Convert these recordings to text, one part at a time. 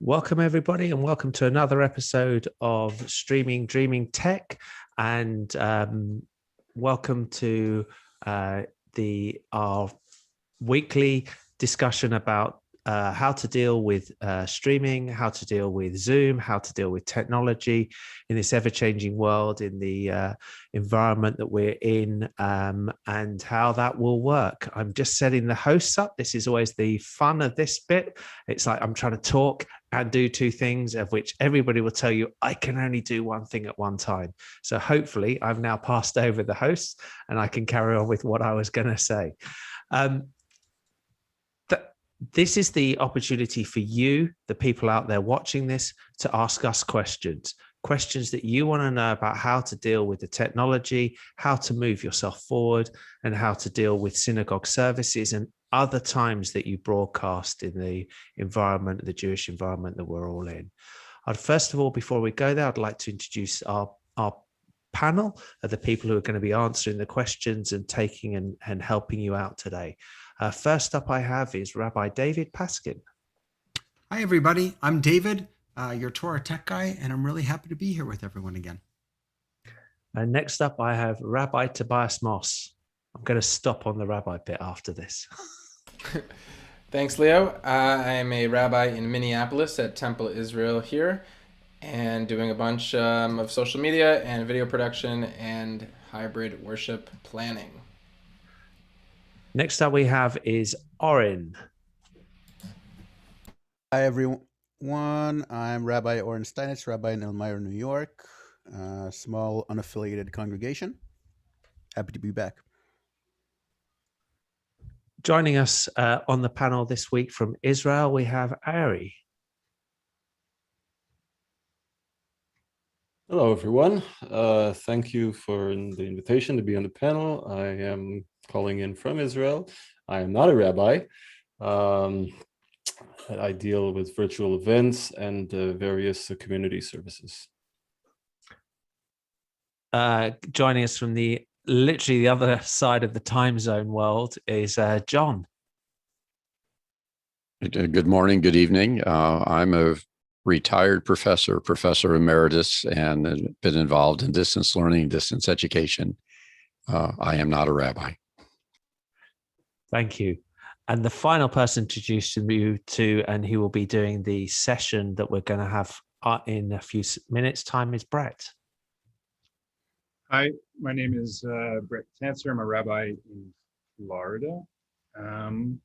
Welcome, everybody, and welcome to another episode of Streaming Dreaming Tech. And welcome to our weekly discussion about how to deal with streaming, how to deal with Zoom, how to deal with technology in this ever-changing world, in the environment that we're in, and how that will work. I'm just setting the hosts up. This is always the fun of this bit. It's like I'm trying to talk and do two things, of which everybody will tell you I can only do one thing at one time. So hopefully I've now passed over the host and I can carry on with what I was going to say. This is the opportunity for you, the people out there watching this, to ask us questions that you want to know about how to deal with the technology, how to move yourself forward, and how to deal with synagogue services and other times that you broadcast in the environment, the Jewish environment that we're all in. First of all, before we go there, I'd like to introduce our panel of the people who are going to be answering the questions and taking and helping you out today. First up I have is Rabbi David Paskin. Hi, everybody. I'm David, your Torah tech guy, and I'm really happy to be here with everyone again. And next up I have Rabbi Tobias Moss. I'm going to stop on the rabbi bit after this. Thanks, Leo. I'm a rabbi in Minneapolis at Temple Israel here, and doing a bunch of social media and video production and hybrid worship planning. Next up we have is Oren. Hi, everyone. I'm Rabbi Oren Steinitz, Rabbi in Elmira, New York. Small, unaffiliated congregation. Happy to be back. Joining us on the panel this week from Israel, we have Ari. Hello, everyone. Thank you for the invitation to be on the panel. I am calling in from Israel. I am not a rabbi. I deal with virtual events and various community services. Joining us from literally the other side of the time zone world is John. Good morning, good evening. I'm a retired professor emeritus, and been involved in distance learning, distance education. I am not a rabbi. Thank you. And the final person to introduce you to, and he will be doing the session that we're going to have in a few minutes' time, is Brett. Hi, my name is Brett Tancer. I'm a rabbi in Florida. I'm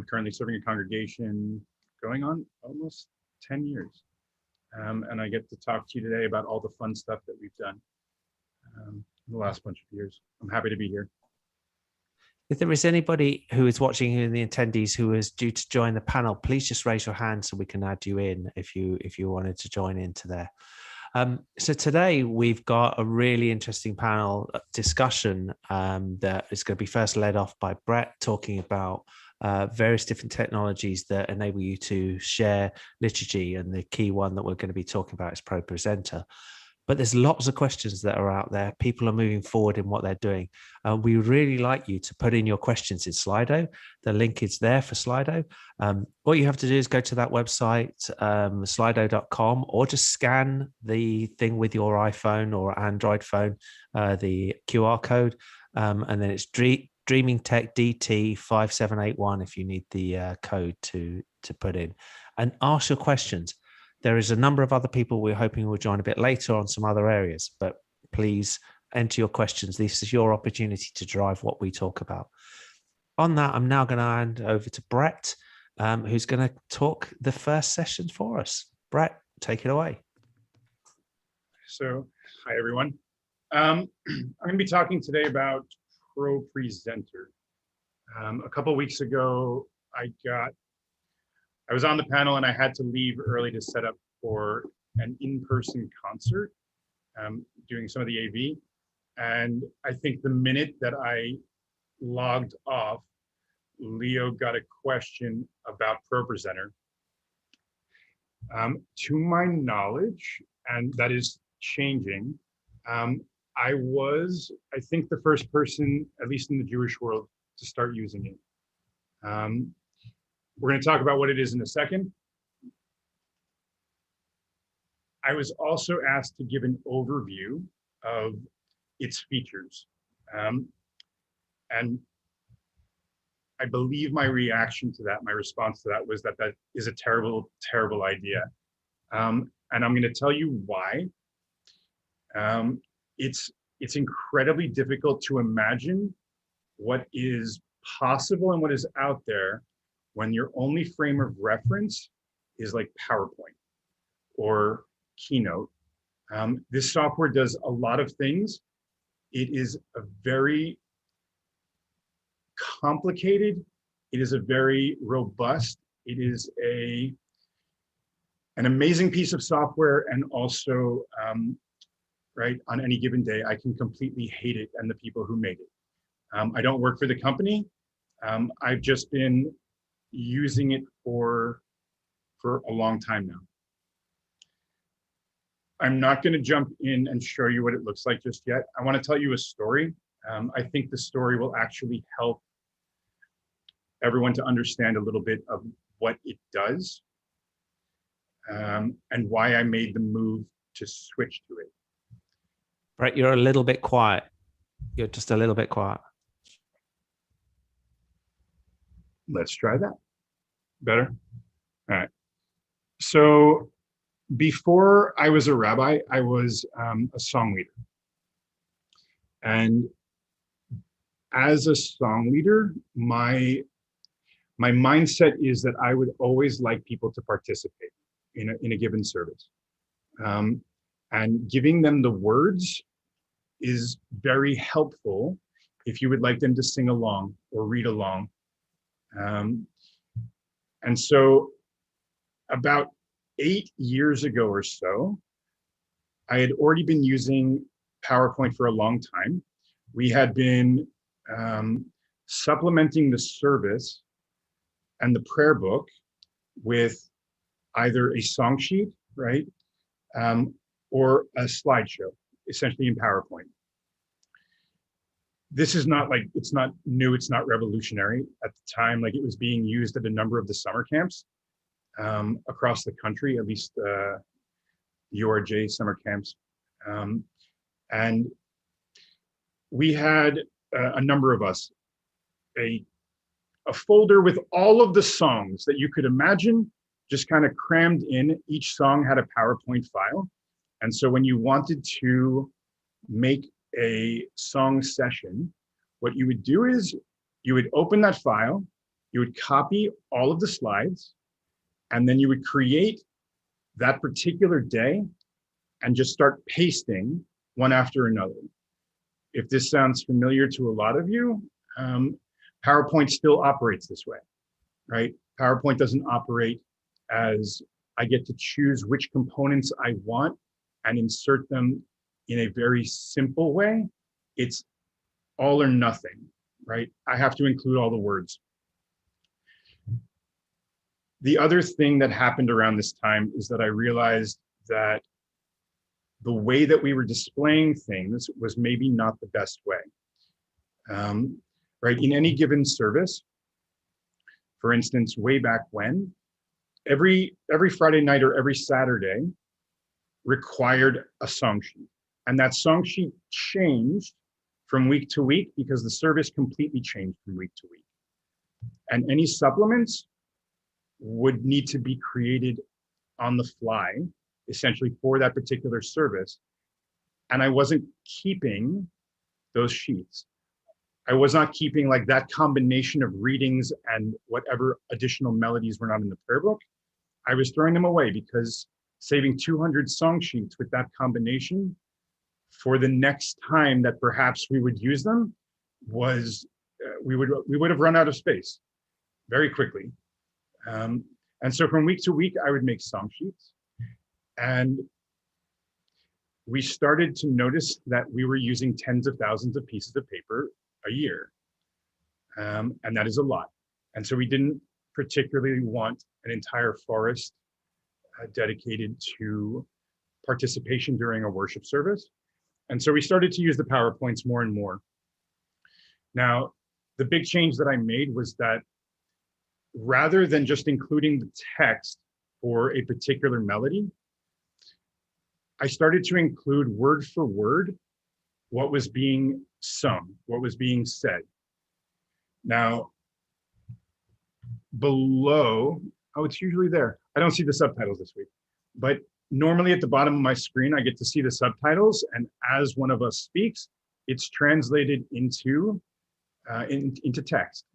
currently serving a congregation going on almost 10 years. And I get to talk to you today about all the fun stuff that we've done in the last bunch of years. I'm happy to be here. If there is anybody who is watching in the attendees who is due to join the panel, please just raise your hand so we can add you in if you wanted to join into there. So today we've got a really interesting panel discussion that is going to be first led off by Brett, talking about various different technologies that enable you to share liturgy, and the key one that we're going to be talking about is ProPresenter. But there's lots of questions that are out there. People are moving forward in what they're doing. We would really like you to put in your questions in Slido. The link is there for Slido. All you have to do is go to that website, slido.com, or just scan the thing with your iPhone or Android phone, the QR code, and then it's Dreaming Tech DT 5781 if you need the code to put in. And ask your questions. There is a number of other people we're hoping will join a bit later on some other areas, but please enter your questions. This is your opportunity to drive what we talk about. On that, I'm now going to hand over to Brett, who's going to talk the first session for us. Brett, take it away. So, hi, everyone. I'm going to be talking today about ProPresenter. A couple of weeks ago, I was on the panel and I had to leave early to set up for an in-person concert, doing some of the AV. And I think the minute that I logged off, Leo got a question about ProPresenter. To my knowledge, and that is changing, I was, I think, the first person, at least in the Jewish world, to start using it. We're going to talk about what it is in a second. I was also asked to give an overview of its features. And I believe my reaction to that, my response to that was that that is a terrible, terrible idea. And I'm going to tell you why. It's incredibly difficult to imagine what is possible and what is out there when your only frame of reference is like PowerPoint or Keynote. This software does a lot of things. It is a very complicated, it is a very robust, it is an amazing piece of software, and also, right, on any given day, I can completely hate it and the people who made it. I don't work for the company. I've just been using it for a long time now. I'm not going to jump in and show you what it looks like just yet. I want to tell you a story. I think the story will actually help everyone to understand a little bit of what it does, and why I made the move to switch to it. Brett, you're a little bit quiet. You're just a little bit quiet. Let's try that. Better? All right. So before I was a rabbi, I was a song leader. And as a song leader, my mindset is that I would always like people to participate in a given service. And giving them the words is very helpful if you would like them to sing along or read along. And so about 8 years ago or so, I had already been using PowerPoint for a long time. We had been supplementing the service and the prayer book with either a song sheet, right, or a slideshow, essentially in PowerPoint. This is not like, it's not new, it's not revolutionary. At the time, like, it was being used at a number of the summer camps across the country, at least URJ summer camps. And we had a number of us, a folder with all of the songs that you could imagine, just kind of crammed in. Each song had a PowerPoint file. And so when you wanted to make a song session, what you would do is you would open that file, you would copy all of the slides, and then you would create that particular day and just start pasting one after another. If this sounds familiar to a lot of you, PowerPoint still operates this way, right? PowerPoint doesn't operate as I get to choose which components I want and insert them in a very simple way. It's all or nothing, right? I have to include all the words. The other thing that happened around this time is that I realized that the way that we were displaying things was maybe not the best way. Right, in any given service, for instance, way back when, every Friday night or every Saturday required a song sheet. And that song sheet changed from week to week because the service completely changed from week to week. And any supplements would need to be created on the fly, essentially for that particular service. And I wasn't keeping those sheets. I was not keeping like that combination of readings and whatever additional melodies were not in the prayer book. I was throwing them away because saving 200 song sheets with that combination for the next time that perhaps we would use them was, we would have run out of space very quickly. And so from week to week, I would make song sheets. And we started to notice that we were using tens of thousands of pieces of paper a year. And that is a lot. And so we didn't particularly want an entire forest dedicated to participation during a worship service. And so we started to use the PowerPoints more and more. Now, the big change that I made was that rather than just including the text for a particular melody, I started to include word for word what was being sung, what was being said. Now, below, oh, it's usually there. I don't see the subtitles this week, but normally at the bottom of my screen, I get to see the subtitles, and as one of us speaks, it's translated into text.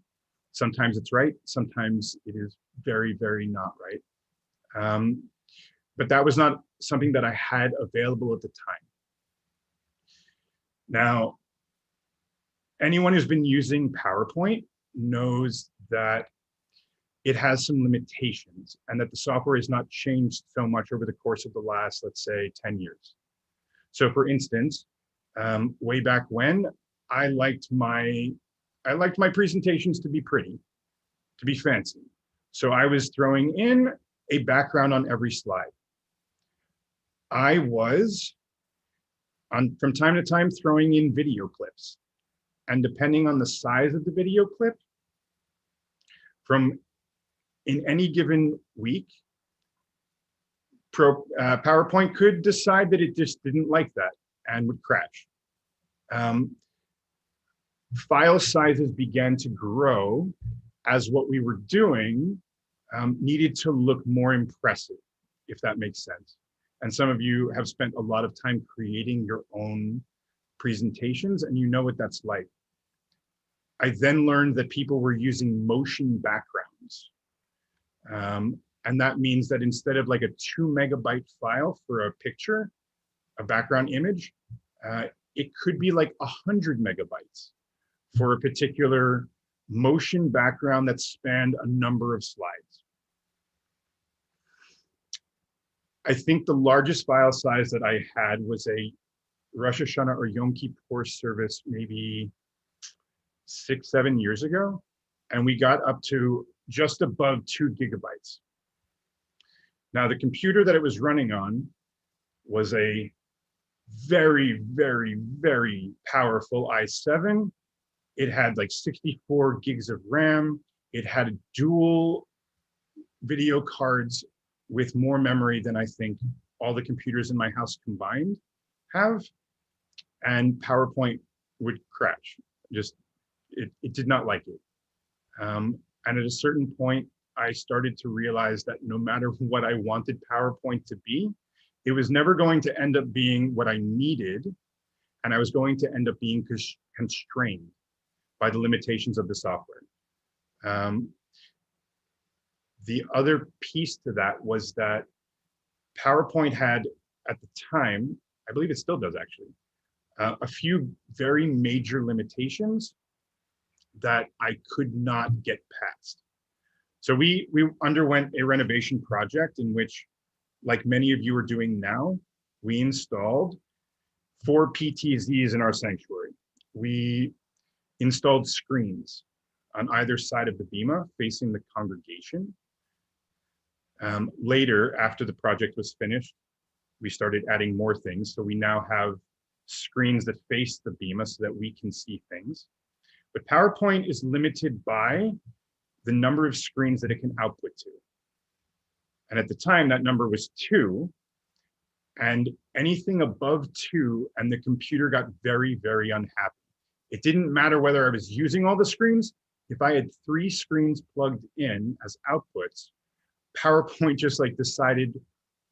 Sometimes it's right, sometimes it is very, very not right. But that was not something that I had available at the time. Now, anyone who's been using PowerPoint knows that it has some limitations and that the software has not changed so much over the course of the last, let's say, 10 years. So for instance, way back when, I liked my presentations to be pretty, to be fancy. So I was throwing in a background on every slide. I was, from time to time, throwing in video clips. And depending on the size of the video clip, in any given week, PowerPoint could decide that it just didn't like that and would crash. File sizes began to grow as what we were doing needed to look more impressive, if that makes sense. And some of you have spent a lot of time creating your own presentations, and you know what that's like. I then learned that people were using motion backgrounds. And that means that instead of like a 2 megabyte file for a picture, a background image, it could be like 100 megabytes for a particular motion background that spanned a number of slides. I think the largest file size that I had was a Rosh Hashanah or Yom Kippur service maybe 6-7 years ago. And we got up to just above 2 gigabytes. Now, the computer that it was running on was a very, very, very powerful i7. It had like 64 gigs of RAM. It had dual video cards with more memory than I think all the computers in my house combined have. And PowerPoint would crash. It did not like it. And at a certain point, I started to realize that no matter what I wanted PowerPoint to be, it was never going to end up being what I needed. And I was going to end up being constrained by the limitations of the software. The other piece to that was that PowerPoint had, at the time, I believe it still does actually, a few very major limitations that I could not get past. So we underwent a renovation project in which, like many of you are doing now, we installed 4 PTZs in our sanctuary. We installed screens on either side of the bima facing the congregation. Later, after the project was finished, we started adding more things. So we now have screens that face the bima so that we can see things. But PowerPoint is limited by the number of screens that it can output to. And at the time, that number was 2. And anything above 2, and the computer got very, very unhappy. It didn't matter whether I was using all the screens. If I had 3 screens plugged in as outputs, PowerPoint just like decided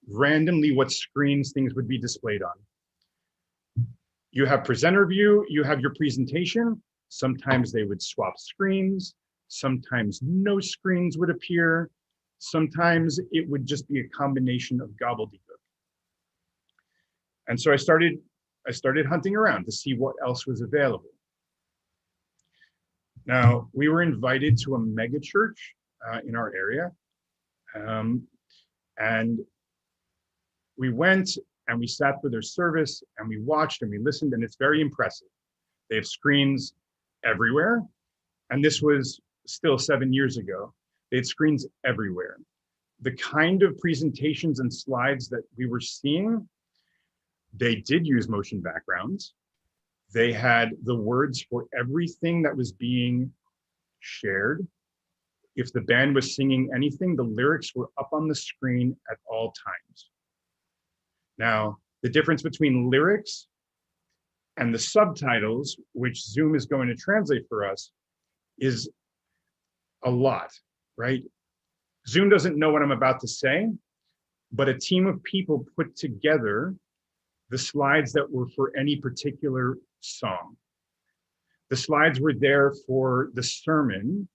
randomly what screens things would be displayed on. You have presenter view, you have your presentation. Sometimes they would swap screens. Sometimes no screens would appear. Sometimes it would just be a combination of gobbledygook. And so I started hunting around to see what else was available. Now, we were invited to a mega church in our area. And we went and we sat for their service and we watched and we listened, and it's very impressive. They have screens everywhere. And this was still 7 years ago. They had screens everywhere. The kind of presentations and slides that we were seeing, they did use motion backgrounds. They had the words for everything that was being shared. If the band was singing anything, the lyrics were up on the screen at all times. Now, the difference between lyrics and the subtitles, which Zoom is going to translate for us, is a lot, right? Zoom doesn't know what I'm about to say, but a team of people put together the slides that were for any particular song. The slides were there for the sermon,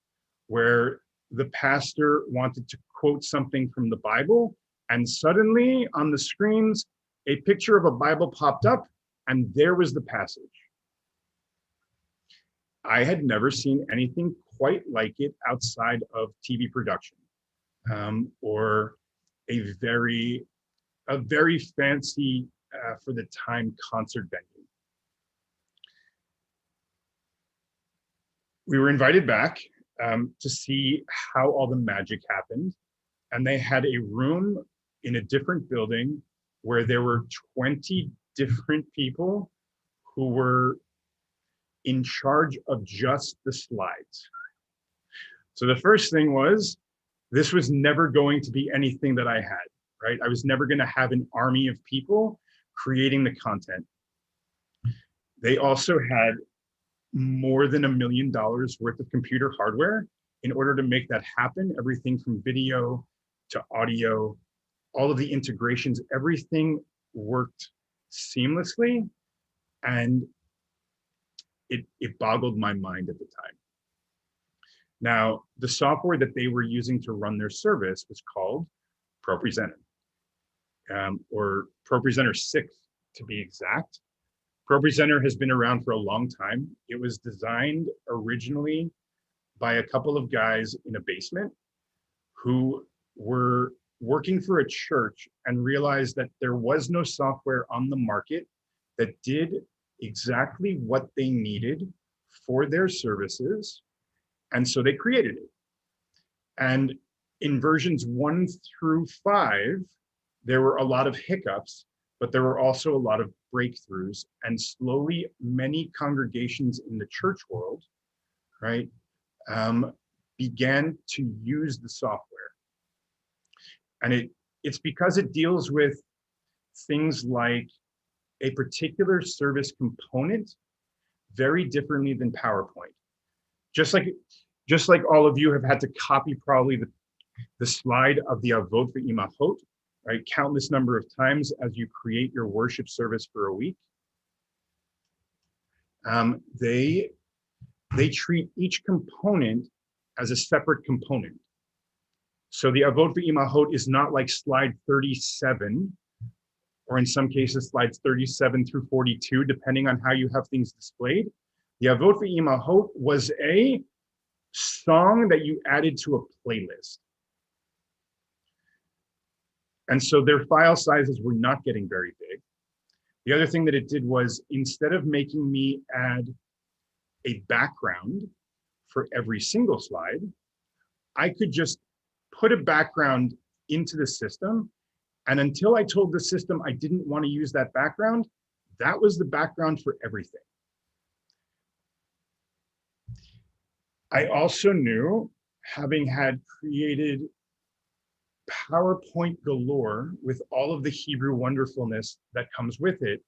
where the pastor wanted to quote something from the Bible, and suddenly on the screens, a picture of a Bible popped up, and there was the passage. I had never seen anything quite like it outside of TV production, or a very fancy, for the time, concert venue. We were invited back to see how all the magic happened, and they had a room in a different building where there were 20 different people who were in charge of just the slides. So the first thing was, this was never going to be anything that I had, right? I was never going to have an army of people creating the content. They also had more than $1 million worth of computer hardware in order to make that happen. Everything from video to audio, all of the integrations, everything worked seamlessly, and it boggled my mind at the time. Now, the software that they were using to run their service was called ProPresenter, or ProPresenter 6 to be exact. ProPresenter has been around for a long time. It was designed originally by a couple of guys in a basement who were working for a church and realized that there was no software on the market that did exactly what they needed for their services. And so they created it. And in versions 1 through 5, there were a lot of hiccups, but there were also a lot of breakthroughs. And slowly, many congregations in the church world, right, began to use the software. And it's because it deals with things like a particular service component very differently than PowerPoint. Just like all of you have had to copy probably the slide of the Avot Ve'imachot, right, countless number of times as you create your worship service for a week. They treat each component as a separate component. So the Avot Ve'imachot is not like slide 37, or in some cases slides 37 through 42, depending on how you have things displayed. The Avot Ve'imachot was a song that you added to a playlist. And so their file sizes were not getting very big. The other thing that it did was, instead of making me add a background for every single slide, I could just put a background into the system. And until I told the system I didn't want to use that background, that was the background for everything. I also knew, having had created PowerPoint galore with all of the Hebrew wonderfulness that comes with it,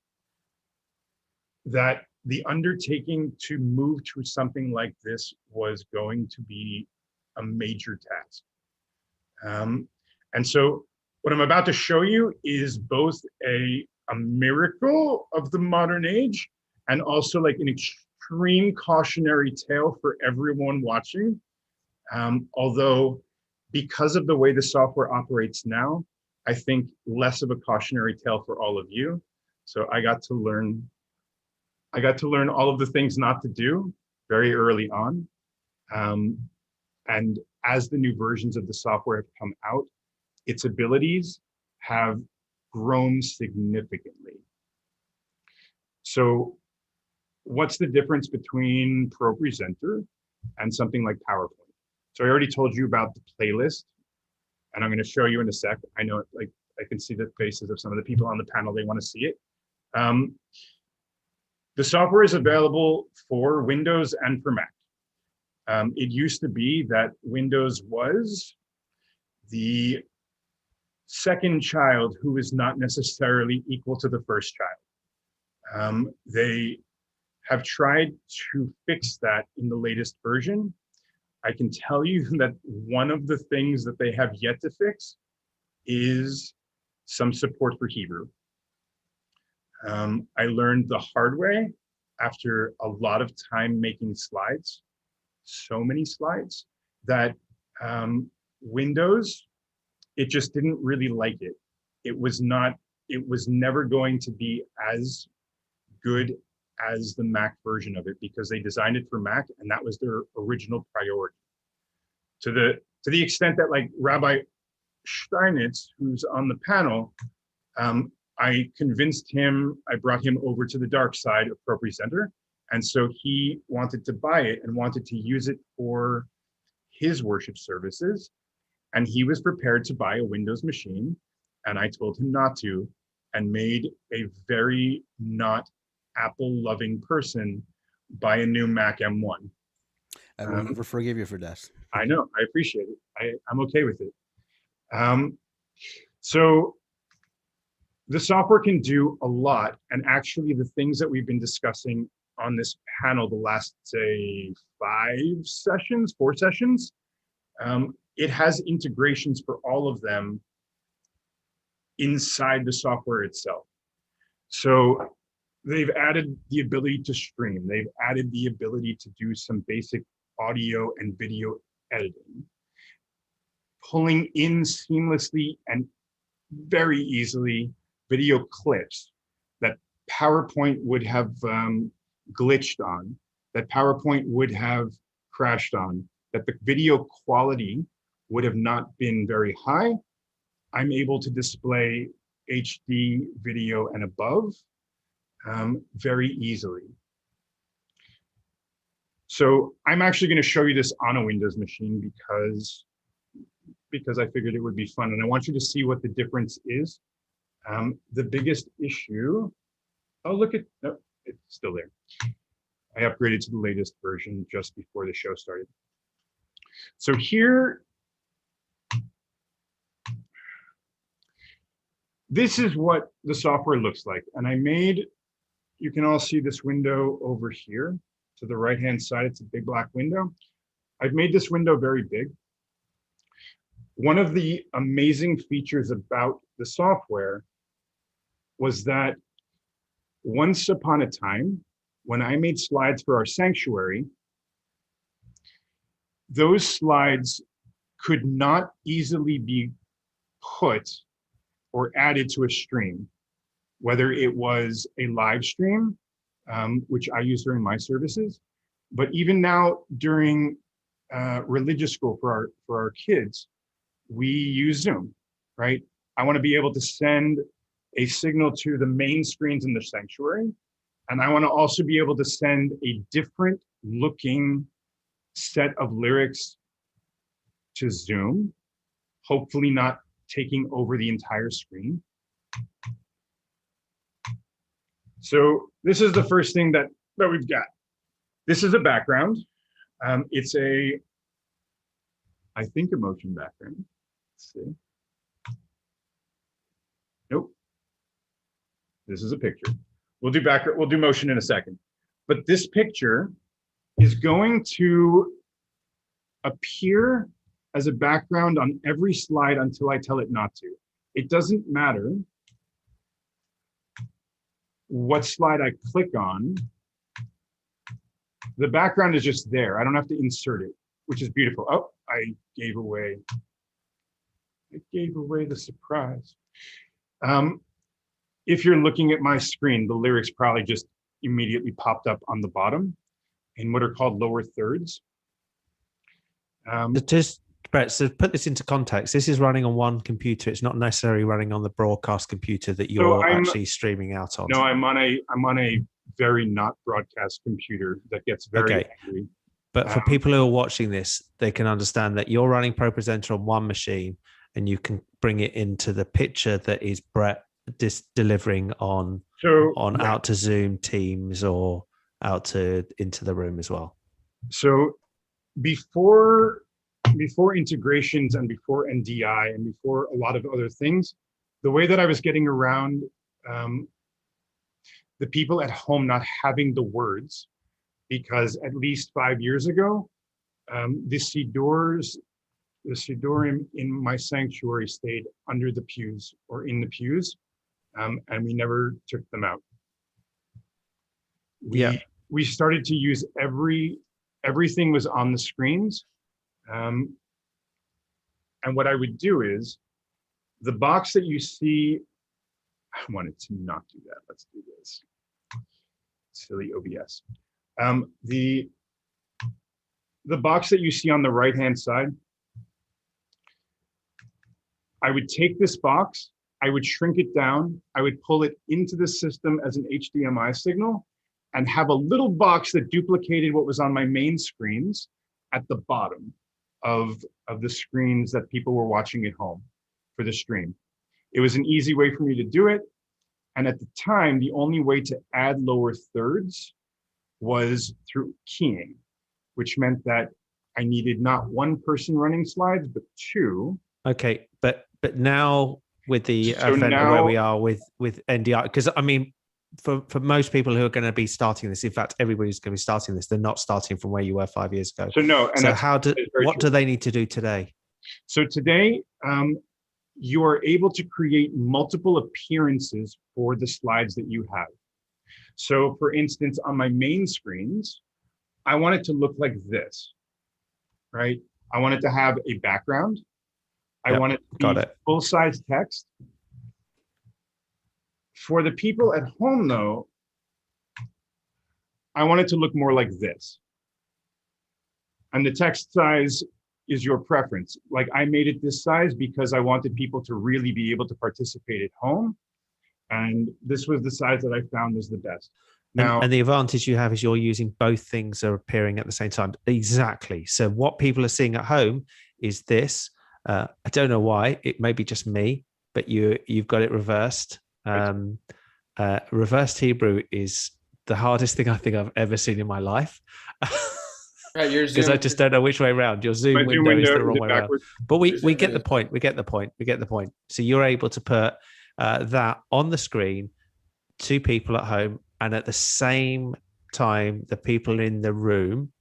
that the undertaking to move to something like this was going to be a major task. And so what I'm about to show you is both a miracle of the modern age, and also like an extreme cautionary tale for everyone watching. Although, because of the way the software operates now, I think less of a cautionary tale for all of you. So I got to learn all of the things not to do very early on. And as the new versions of the software have come out, its abilities have grown significantly. So what's the difference between ProPresenter and something like PowerPoint? So I already told you about the playlist, and I'm going to show you in a sec. I know, like, I can see the faces of some of the people on the panel. They want to see it. The software is available for Windows and for Mac. It used to be that Windows was the second child who is not necessarily equal to the first child. They have tried to fix that in the latest version. I can tell you that one of the things that they have yet to fix is some support for Hebrew. I learned the hard way after a lot of time making slides, so many slides, that Windows, it just didn't really like it. It was never going to be as good as the Mac version of it, because they designed it for Mac and that was their original priority. To the extent that, like, Rabbi Steinitz, who's on the panel, I convinced him, I brought him over to the dark side of ProPresenter. And so he wanted to buy it and wanted to use it for his worship services. And he was prepared to buy a Windows machine. And I told him not to, and made a very not Apple loving person buy a new Mac M1. I will never forgive you for that. I know, I appreciate it. I'm okay with it. So the software can do a lot. And actually the things that we've been discussing on this panel the last, say, 4 sessions, it has integrations for all of them inside the software itself. So they've added the ability to stream. They've added the ability to do some basic audio and video editing, pulling in seamlessly and very easily video clips that PowerPoint would have glitched on, that PowerPoint would have crashed on, that the video quality would have not been very high. I'm able to display HD video and above very easily. So I'm actually going to show you this on a Windows machine because I figured it would be fun, and I want you to see what the difference is. The biggest issue, oh, look at, no, it's still there. I upgraded to the latest version just before the show started. So here, this is what the software looks like. And I made, you can all see this window over here to the right-hand side. It's a big black window. I've made this window very big. One of the amazing features about the software was that once upon a time, when I made slides for our sanctuary, those slides could not easily be put or added to a stream, whether it was a live stream, which I use during my services, but even now during religious school for our kids, we use Zoom, right? I want to be able to send a signal to the main screens in the sanctuary, and I want to also be able to send a different looking set of lyrics to Zoom, hopefully not taking over the entire screen. So this is the first thing that we've got. This is a background. It's a, I think, a motion background. Let's see. Nope. This is a picture. We'll do motion in a second. But this picture is going to appear as a background on every slide until I tell it not to. It doesn't matter what slide I click on. The background is just there. I don't have to insert it, which is beautiful. Oh, I gave away the surprise. If you're looking at my screen, the lyrics probably just immediately popped up on the bottom in what are called lower thirds. Just, Brett, so put this into context. This is running on one computer. It's not necessarily running on the broadcast computer that you're actually streaming out on. No, I'm on a very not broadcast computer that gets very angry. But for people who are watching this, they can understand that you're running ProPresenter on one machine, and you can bring it into the picture that is Brett delivering on out to Zoom, Teams, or out into the room as well. So before before integrations and before NDI and before a lot of other things, the way that I was getting around the people at home not having the words, because at least 5 years ago, the Sidurim in my sanctuary stayed under the pews or in the pews, and we never took them out. We started to use everything was on the screens. And what I would do is the box that you see, I wanted to not do that. Let's do this. Silly OBS. The box that you see on the right-hand side, I would take this box, I would shrink it down, I would pull it into the system as an HDMI signal and have a little box that duplicated what was on my main screens at the bottom of the screens that people were watching at home for the stream. It was an easy way for me to do it. And at the time, the only way to add lower thirds was through keying, which meant that I needed not one person running slides, but two. Okay, but now with the event of where we are with NDI, because I mean, for most people who are going to be starting this, in fact, everybody's going to be starting this, they're not starting from where you were 5 years ago. So no. And so what true. do they need to do today? So today, you are able to create multiple appearances for the slides that you have. So for instance, on my main screens, I want it to look like this, right? I want it to have a background. I want it to be full-size text. For the people at home, though, I want it to look more like this. And the text size is your preference. Like I made it this size because I wanted people to really be able to participate at home. And this was the size that I found was the best. Now, and the advantage you have is you're using both things are appearing at the same time. Exactly. So what people are seeing at home is this. I don't know why. It may be just me, but you've got it reversed. Reversed Hebrew is the hardest thing I think I've ever seen in my life. Right, because I just don't know which way around. Your Zoom window is the wrong way around. But we get the point. We get the point. So you're able to put that on the screen to people at home, and at the same time, the people in the room,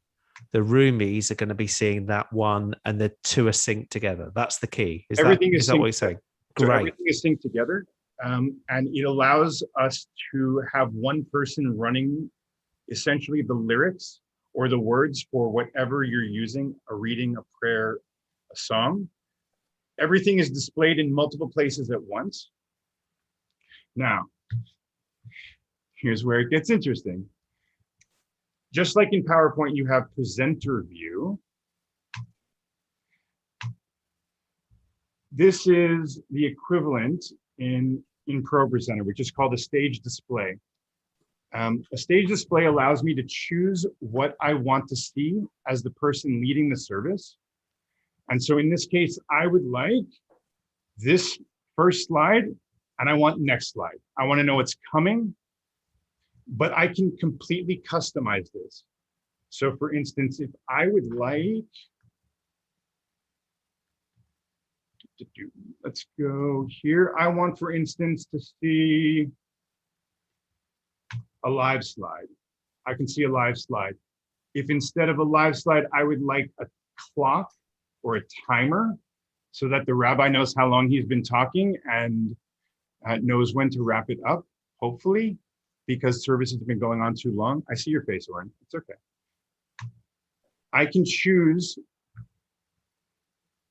the roomies, are going to be seeing that one, and the two are synced together. That's the key. Is that what you're saying? So Great. everything is synced together, and it allows us to have one person running essentially the lyrics or the words for whatever you're using, a reading, a prayer, a song. Everything is displayed in multiple places at once. Now, here's where it gets interesting. Just like in PowerPoint, you have presenter view. This is the equivalent in ProPresenter, which is called a stage display. A stage display allows me to choose what I want to see as the person leading the service. And so in this case, I would like this first slide, and I want next slide. I want to know what's coming, but I can completely customize this. So for instance, if I would like, let's go here. I want, for instance, to see a live slide. I can see a live slide. If instead of a live slide, I would like a clock or a timer so that the rabbi knows how long he's been talking and knows when to wrap it up, hopefully, because service has been going on too long. I see your face, Oren. It's okay. I can choose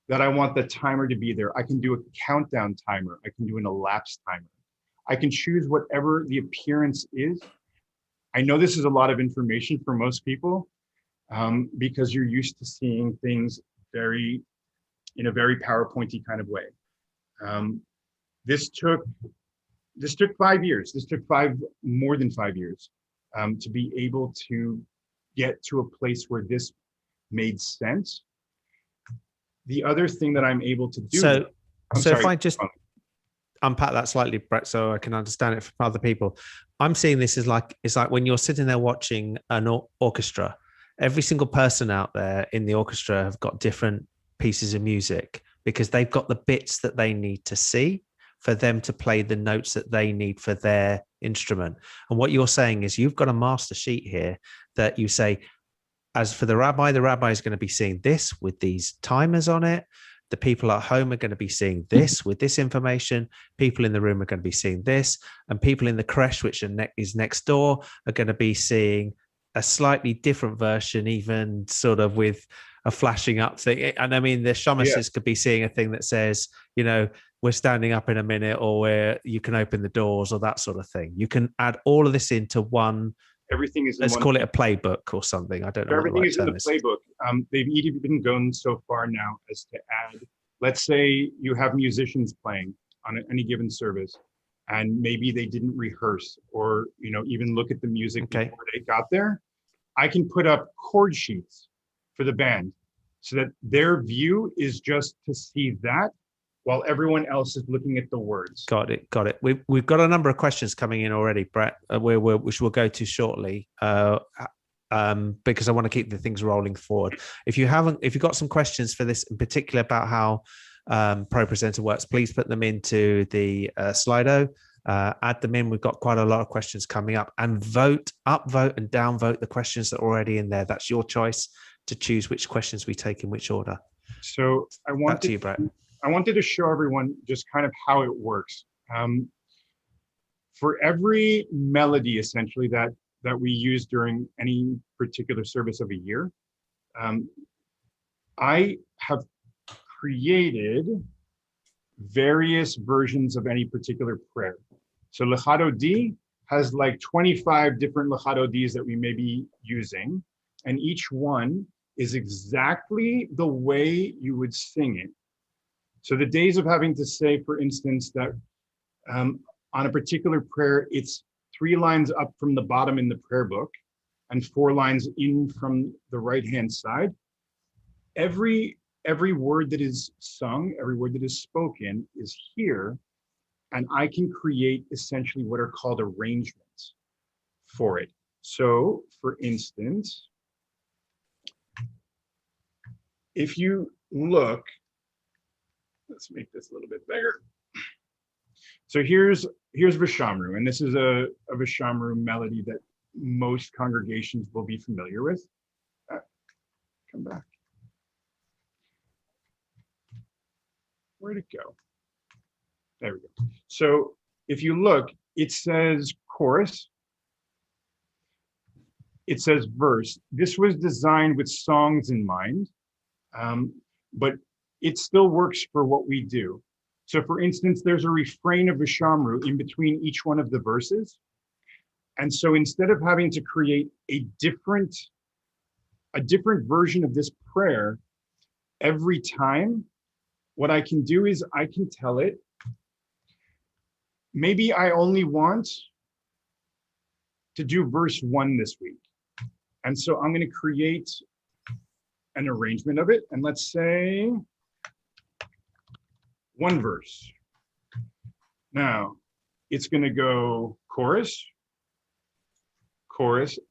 that I want the timer to be there. I can do a countdown timer. I can do an elapsed timer. I can choose whatever the appearance is. I know this is a lot of information for most people because you're used to seeing things in a very PowerPointy kind of way. This took 5 years. This took more than 5 years to be able to get to a place where this made sense. The other thing that I'm able to do. So if I just unpack that slightly, Brett, so I can understand it from other people. I'm seeing this as it's like when you're sitting there watching an orchestra. Every single person out there in the orchestra have got different pieces of music because they've got the bits that they need to see for them to play the notes that they need for their instrument. And what you're saying is you've got a master sheet here that you say, as for the rabbi is going to be seeing this with these timers on it. The people at home are going to be seeing this with this information. People in the room are going to be seeing this. And people in the creche, which is next door, are going to be seeing a slightly different version, even sort of with a flashing up thing. And I mean, the shamases could be seeing a thing that says, you know, we're standing up in a minute, or where you can open the doors, or that sort of thing. You can add all of this into one. Everything is. Let's call it a playbook or something. I don't know. Everything is in the playbook. They've even gone so far now as to add. Let's say you have musicians playing on any given service, and maybe they didn't rehearse, or even look at the music before they got there. I can put up chord sheets for the band, so that their view is just to see that, while everyone else is looking at the words. Got it. We've got a number of questions coming in already, Brett, which we'll go to shortly, because I want to keep the things rolling forward. If you've got some questions for this in particular about how ProPresenter works, please put them into the Slido. Add them in. We've got quite a lot of questions coming up, and upvote and downvote the questions that are already in there. That's your choice to choose which questions we take in which order. So back to you, Brett. I wanted to show everyone just kind of how it works. For every melody, essentially, that we use during any particular service of a year, I have created various versions of any particular prayer. So Lechado D has like 25 different Lechado Ds that we may be using, and each one is exactly the way you would sing it. So the days of having to say, for instance, that on a particular prayer, it's 3 lines up from the bottom in the prayer book and 4 lines in from the right-hand side. Every word that is sung, every word that is spoken is here, and I can create essentially what are called arrangements for it. So, for instance, if you look, let's make this a little bit bigger. So here's Vishamru, and this is a Vishamru melody that most congregations will be familiar with. Come back. Where'd it go? There we go. So if you look, it says chorus. It says verse. This was designed with songs in mind, but it still works for what we do. So for instance, there's a refrain of Vishamru in between each one of the verses. And so instead of having to create a different version of this prayer every time, what I can do is I can tell it, maybe I only want to do verse 1 this week. And so I'm going to create an arrangement of it. And let's say 1 verse. Now it's going to go chorus,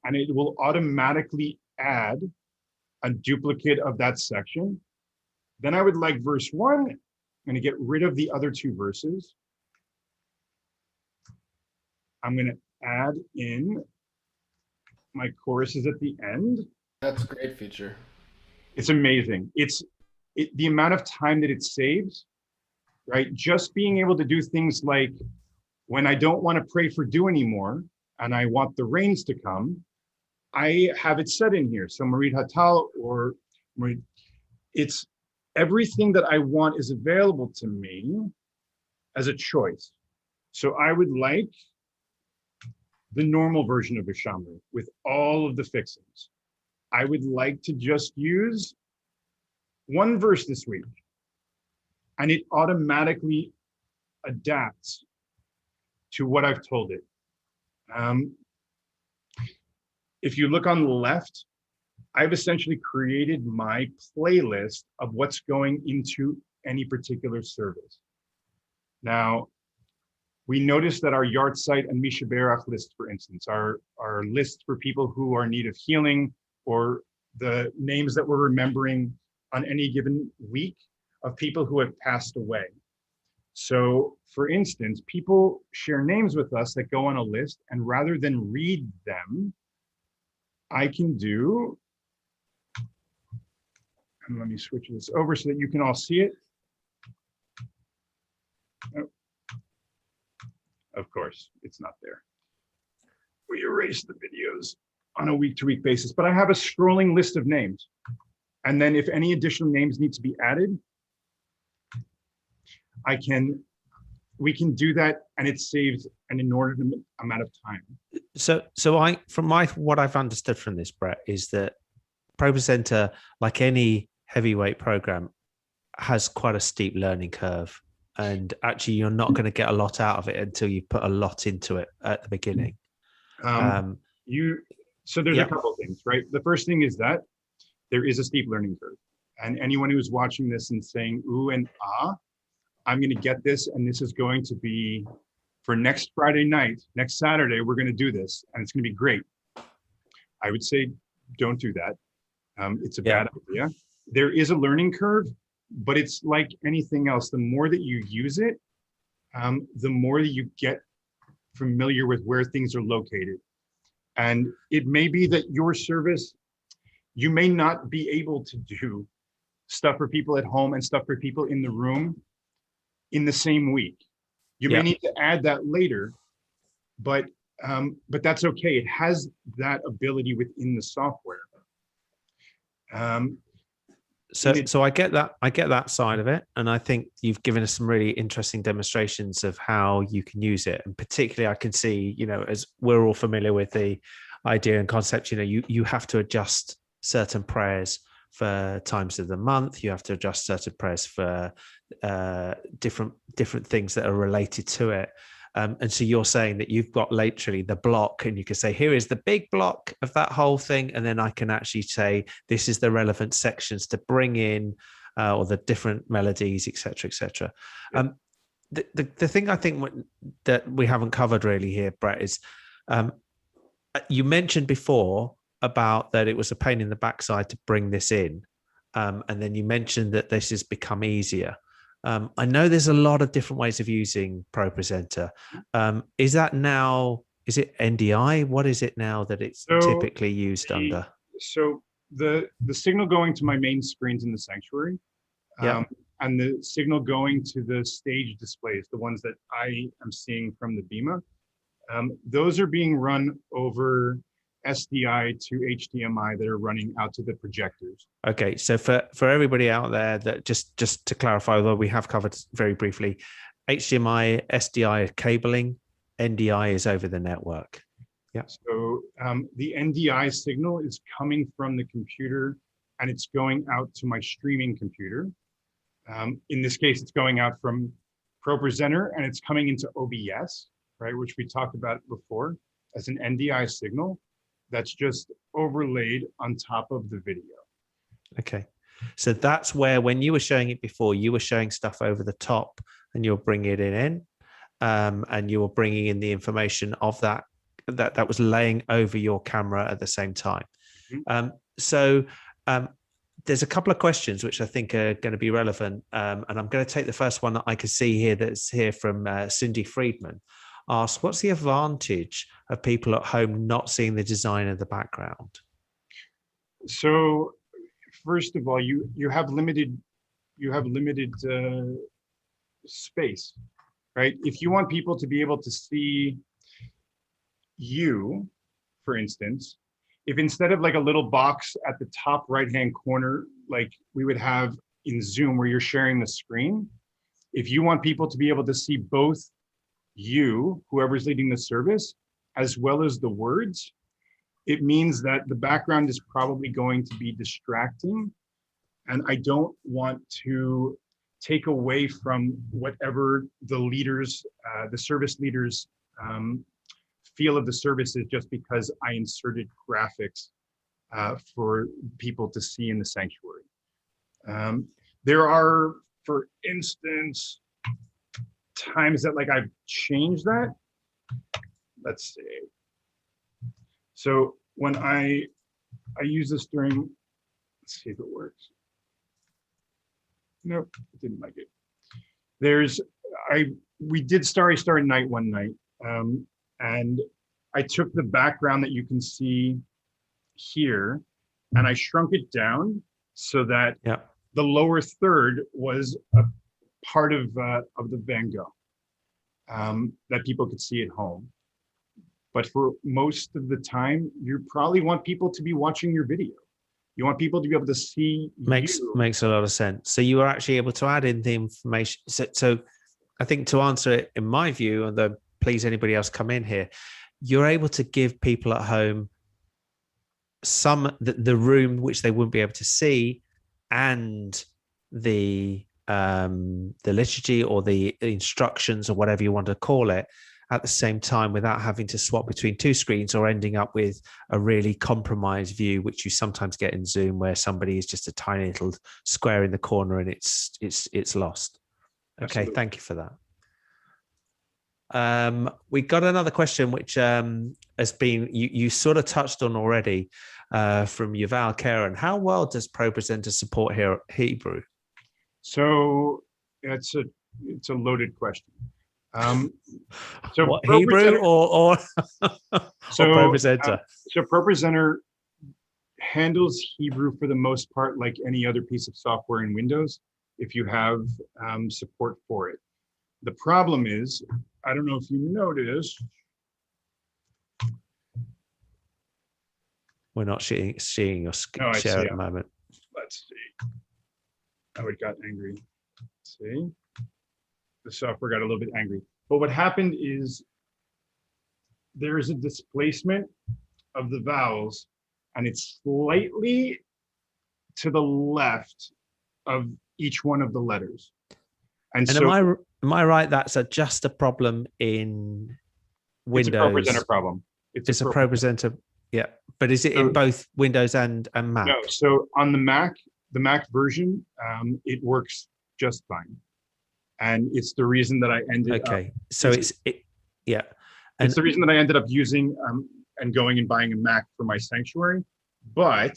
and it will automatically add a duplicate of that section. Then I would like verse 1. I'm going to get rid of the other 2 verses. I'm going to add in my choruses at the end. That's a great feature. It's amazing. The amount of time that it saves, right? Just being able to do things like when I don't want to pray for dew anymore and I want the rains to come, I have it set in here. So Marid Hatal or Marid, it's everything that I want is available to me as a choice. So I would like the normal version of Vishamru with all of the fixings. I would like to just use 1 verse this week, and it automatically adapts to what I've told it. If you look on the left, I've essentially created my playlist of what's going into any particular service. Now, we noticed that our yard site and Misha Berach lists, for instance, are lists for people who are in need of healing, or the names that we're remembering on any given week of people who have passed away. So for instance, people share names with us that go on a list, and rather than read them, I can do, and let me switch this over so that you can all see it. Oh, of course, it's not there. We erase the videos on a week-to-week basis, but I have a scrolling list of names. And then if any additional names need to be added, we can do that, and it saves an inordinate amount of time. So what I've understood from this, Brett, is that ProPresenter, like any heavyweight program, has quite a steep learning curve. And actually, you're not going to get a lot out of it until you put a lot into it at the beginning. So there's a couple of things, right? The first thing is that there is a steep learning curve. And anyone who's watching this and saying, ooh and ah, I'm going to get this, and this is going to be for next Friday night, next Saturday, we're going to do this, and it's going to be great. I would say, don't do that. It's a bad idea. There is a learning curve, but it's like anything else. The more that you use it, the more that you get familiar with where things are located. And it may be that your service, you may not be able to do stuff for people at home and stuff for people in the room in the same week. You may need to add that later, but that's okay. It has that ability within the software. So I get that side of it, and I think you've given us some really interesting demonstrations of how you can use it. And particularly, I can see, as we're all familiar with the idea and concept, you have to adjust certain prayers for times of the month. You have to adjust certain prayers for different things that are related to it. And so you're saying that you've got literally the block, and you can say, here is the big block of that whole thing. And then I can actually say, this is the relevant sections to bring in, or the different melodies, et cetera, et cetera. The thing I think that we haven't covered really here, Brett, is you mentioned before about that it was a pain in the backside to bring this in. And then you mentioned that this has become easier. I know there's a lot of different ways of using ProPresenter. Is it NDI? What is it now that it's typically used under? So the signal going to my main screens in the sanctuary, and the signal going to the stage displays, the ones that I am seeing from the Bima, those are being run over SDI to HDMI that are running out to the projectors. Okay, so for everybody out there, that just to clarify, although we have covered very briefly, HDMI, SDI cabling, NDI is over the network. Yeah. So the NDI signal is coming from the computer, and it's going out to my streaming computer. In this case, it's going out from ProPresenter, and it's coming into OBS, right, which we talked about before, as an NDI signal that's just overlaid on top of the video. Okay. So that's where, when you were showing it before, you were showing stuff over the top and you're bringing it in, and you were bringing in the information of that was laying over your camera at the same time. Mm-hmm. There's a couple of questions which I think are going to be relevant. And I'm going to take the first one that I can see here, that's here from Cindy Friedman. Ask, what's the advantage of people at home not seeing the design of the background? So first of all, you have limited space, right? If you want people to be able to see you, for instance, if instead of like a little box at the top right-hand corner, like we would have in Zoom where you're sharing the screen, if you want people to be able to see both you, whoever's leading the service, as well as the words, it means that the background is probably going to be distracting. And I don't want to take away from whatever the leaders, the service leaders feel of the service is just because I inserted graphics for people to see in the sanctuary. There are, for instance, times that like I've changed that. Let's see. So when I use this during, let's see if it works. Nope, it didn't like it. We did Starry Night one night, and I took the background that you can see here, and I shrunk it down so that the lower third was a part of the Van Gogh that people could see at home. But for most of the time, you probably want people to be watching your video. You want people to be able to see Makes a lot of sense. So you were actually able to add in the information. So I think to answer it, in my view, although please anybody else come in here, you're able to give people at home the room which they wouldn't be able to see, and the liturgy or the instructions or whatever you want to call it at the same time, without having to swap between two screens or ending up with a really compromised view, which you sometimes get in Zoom, where somebody is just a tiny little square in the corner and it's lost. Okay, Absolutely. thank you for that. We got another question which has been you sort of touched on already from Yuval Karen. How well does ProPresenter support Hebrew? So it's a loaded question. So what, Hebrew or ProPresenter? So ProPresenter handles Hebrew for the most part, like any other piece of software in Windows, if you have support for it. The problem is, I don't know if you noticed, we're not seeing your share at the moment. Let's see. Oh, it got angry. Let's see. The software got a little bit angry. But what happened is there is a displacement of the vowels, and it's slightly to the left of each one of the letters. And so am I right? That's just a problem in Windows. It's a ProPresenter problem. It's a ProPresenter. Yeah, but is it in both Windows and Mac? No. So on the Mac version, it works just fine. And it's the reason that I ended up. Okay, so it's the reason that I ended up using and going and buying a Mac for my sanctuary. But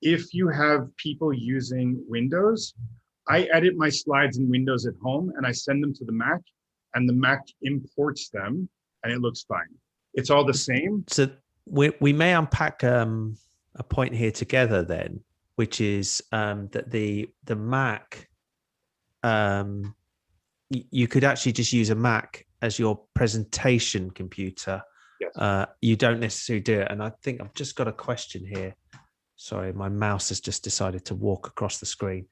if you have people using Windows, I edit my slides in Windows at home and I send them to the Mac, and the Mac imports them, and it looks fine. It's all the same. So we may unpack a point here together then, which is that the Mac. You could actually just use a Mac as your presentation computer. Yes. You don't necessarily do it. And I think I've just got a question here. Sorry, my mouse has just decided to walk across the screen.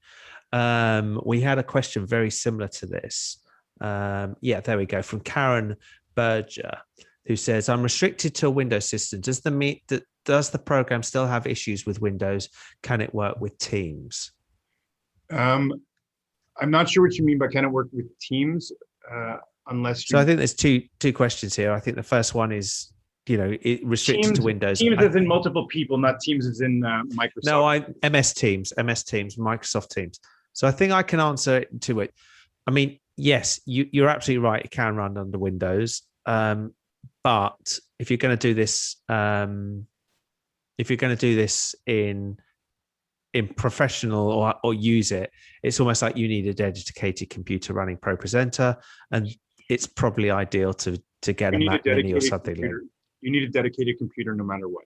We had a question very similar to this. Yeah, there we go. From Karen Berger, who says, I'm restricted to a Windows system. Does the program still have issues with Windows? Can it work with Teams? I'm not sure what you mean by can it work with Teams, unless. So I think there's two questions here. I think the first one is, it restricted Teams, to Windows. Teams is in multiple people, not Teams is in Microsoft. No, MS Teams, Microsoft Teams. So I think I can answer to it. I mean, yes, you're absolutely right. It can run under Windows, but if you're going to do this, in professional or use it, it's almost like you need a dedicated computer running ProPresenter, and it's probably ideal to get a Mac Mini or something. You need a dedicated computer no matter what.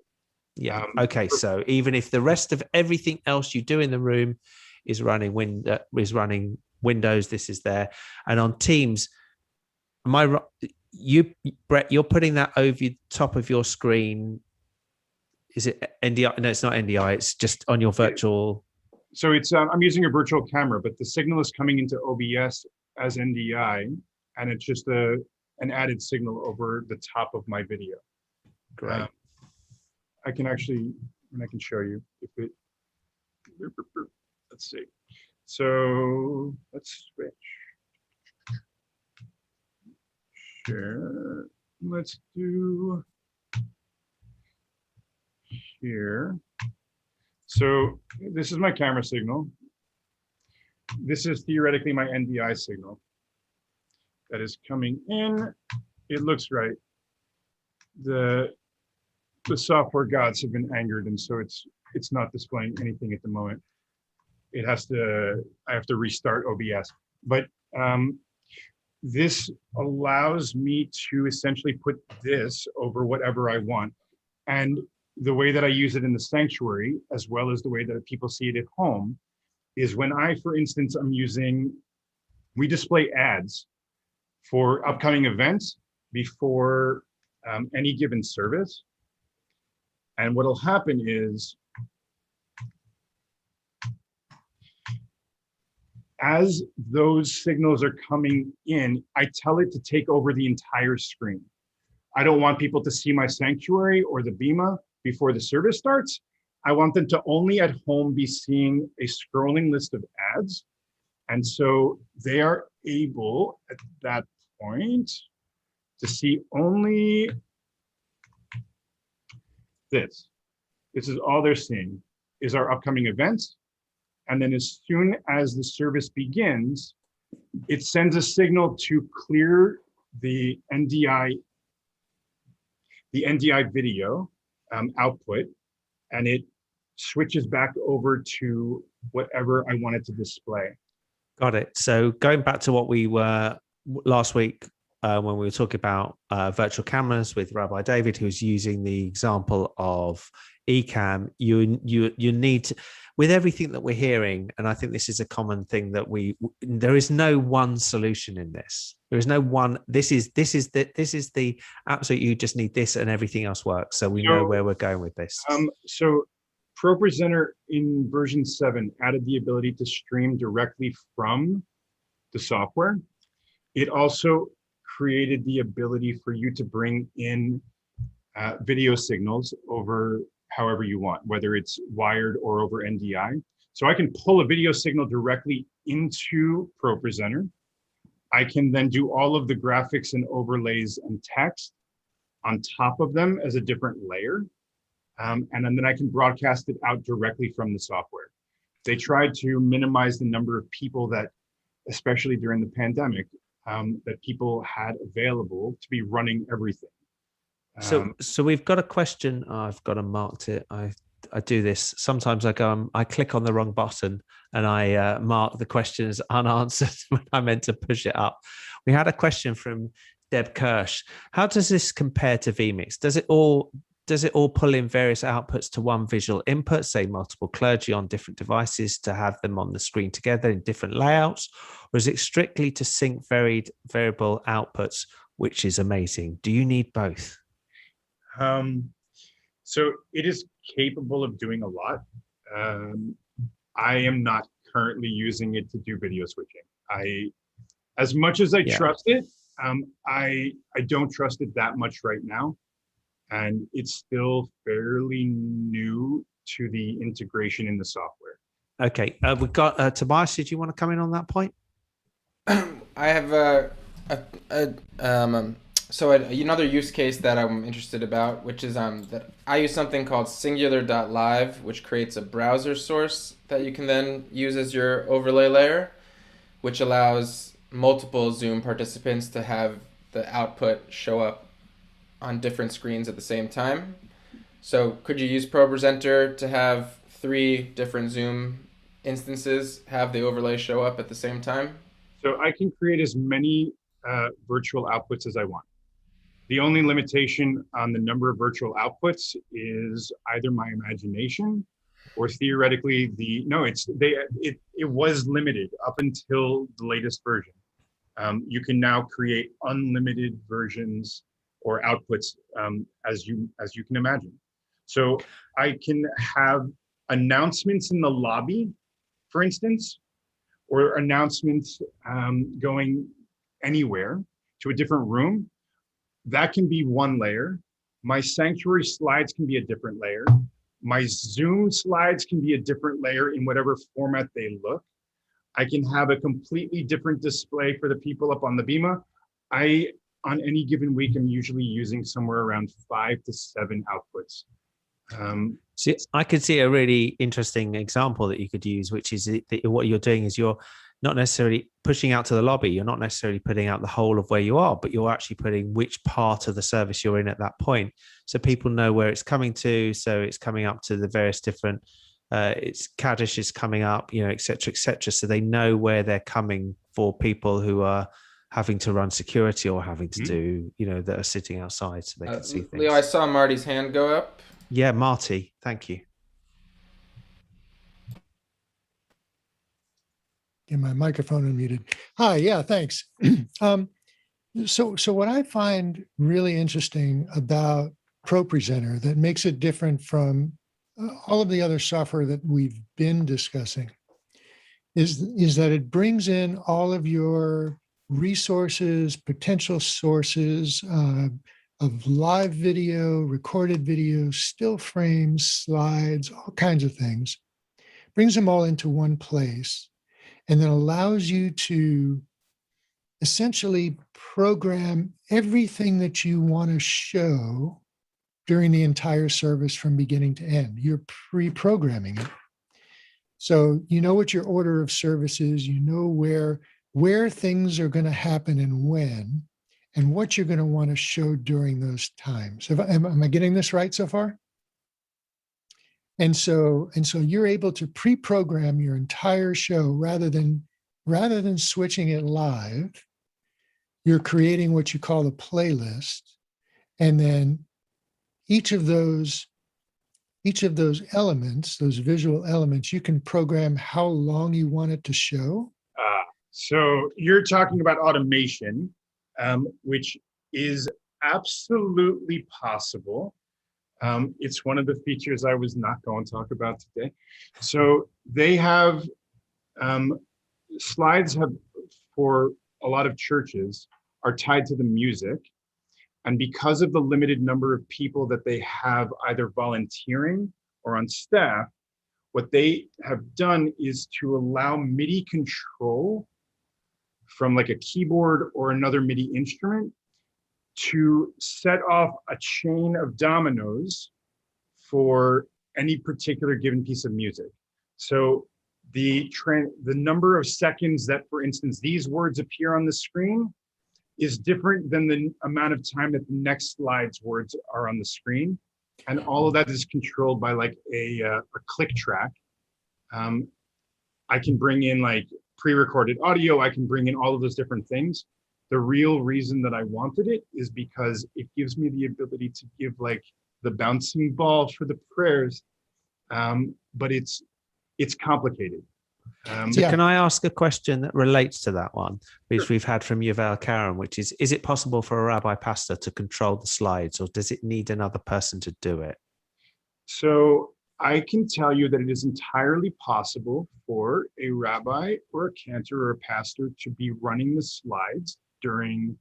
Yeah. Okay. So even if the rest of everything else you do in the room is running Windows, this is there. And on Teams, Brett, you're putting that over the top of your screen. Is it NDI? No, it's not NDI. It's just on your virtual. So it's I'm using a virtual camera, but the signal is coming into OBS as NDI, and it's just an added signal over the top of my video. Great. I can show you if it. Let's see. So let's switch. Share. Let's do. Here. So this is my camera signal. This is theoretically my NDI signal that is coming in. It looks right. The software gods have been angered, and so it's not displaying anything at the moment. I have to restart OBS. But this allows me to essentially put this over whatever I want. And the way that I use it in the sanctuary, as well as the way that people see it at home, is when for instance, we display ads for upcoming events before any given service. And what'll happen is, as those signals are coming in, I tell it to take over the entire screen. I don't want people to see my sanctuary or the bima before the service starts. I want them to only at home be seeing a scrolling list of ads. And so they are able at that point to see only this. This is all they're seeing, is our upcoming events. And then as soon as the service begins, it sends a signal to clear the NDI video output, and it switches back over to whatever I wanted to display. Got it. So going back to what we were last week when we were talking about virtual cameras with Rabbi David, who's using the example of Ecamm, you need to, with everything that we're hearing, and I think this is a common thing that there is no one solution in this. There is no one. This is the absolute. You just need this, and everything else works. So we know where we're going with this. So ProPresenter in version 7 added the ability to stream directly from the software. It also created the ability for you to bring in video signals over however you want, whether it's wired or over NDI. So I can pull a video signal directly into ProPresenter. I can then do all of the graphics and overlays and text on top of them as a different layer. And then I can broadcast it out directly from the software. They tried to minimize the number of people that, especially during the pandemic, that people had available to be running everything. So we've got a question. I've got to mark it. I do this. Sometimes I click on the wrong button and I mark the question as unanswered when I meant to push it up. We had a question from Deb Kirsch. How does this compare to vMix? Does it all pull in various outputs to one visual input, say multiple clergy on different devices to have them on the screen together in different layouts? Or is it strictly to sync variable outputs, which is amazing? Do you need both? So it is capable of doing a lot. I am not currently using it to do video switching. As much as I trust it, I don't trust it that much right now. And it's still fairly new to the integration in the software. Okay, we've got Tobias. Did you want to come in on that point? I have another use case that I'm interested about, which is that I use something called singular.live, which creates a browser source that you can then use as your overlay layer, which allows multiple Zoom participants to have the output show up on different screens at the same time. So could you use ProPresenter to have 3 different Zoom instances have the overlay show up at the same time? So I can create as many virtual outputs as I want. The only limitation on the number of virtual outputs is either my imagination or theoretically it was limited up until the latest version. You can now create unlimited versions or outputs as you can imagine. So I can have announcements in the lobby, for instance, or announcements going anywhere to a different room. That can be one layer. My sanctuary slides can be a different layer. My Zoom slides can be a different layer in whatever format they look. I can have a completely different display for the people up on the bima. On any given week, I'm usually using somewhere around 5 to 7 outputs. See, I could see a really interesting example that you could use, which is what you're doing is you're not necessarily pushing out to the lobby. You're not necessarily putting out the whole of where you are, but you're actually putting which part of the service you're in at that point. So people know where it's coming to. So it's coming up to the various different it's Kaddish is coming up, et cetera, et cetera. So they know where they're coming for people who are having to run security or having to do, that are sitting outside, so they can see things. Leo, I saw Marty's hand go up. Yeah, Marty, thank you. Get my microphone unmuted. Hi, yeah, thanks. So what I find really interesting about ProPresenter that makes it different from all of the other software that we've been discussing is that it brings in all of your resources, potential sources of live video, recorded video, still frames, slides, all kinds of things, brings them all into one place, and then allows you to essentially program everything that you want to show during the entire service from beginning to end. You're pre-programming it. So you know what your order of service is, you know where things are going to happen and when, and what you're going to want to show during those times. Am I getting this right so far? And so you're able to pre-program your entire show rather than switching it live. You're creating what you call a playlist, and then each of those elements, those visual elements, you can program how long you want it to show. So you're talking about automation, which is absolutely possible. It's one of the features I was not going to talk about today. So they have slides for a lot of churches are tied to the music. And because of the limited number of people that they have either volunteering or on staff, what they have done is to allow MIDI control from like a keyboard or another MIDI instrument to set off a chain of dominoes for any particular given piece of music. So the number of seconds that, for instance, these words appear on the screen is different than the amount of time that the next slide's words are on the screen. And all of that is controlled by like a click track. I can bring in like pre-recorded audio. I can bring in all of those different things. The real reason that I wanted it is because it gives me the ability to give like the bouncing ball for the prayers, but it's complicated. So can I ask a question that relates to that one, which we've had from Yuval Karen, which is it possible for a rabbi pastor to control the slides, or does it need another person to do it? So I can tell you that it is entirely possible for a rabbi or a cantor or a pastor to be running the slides during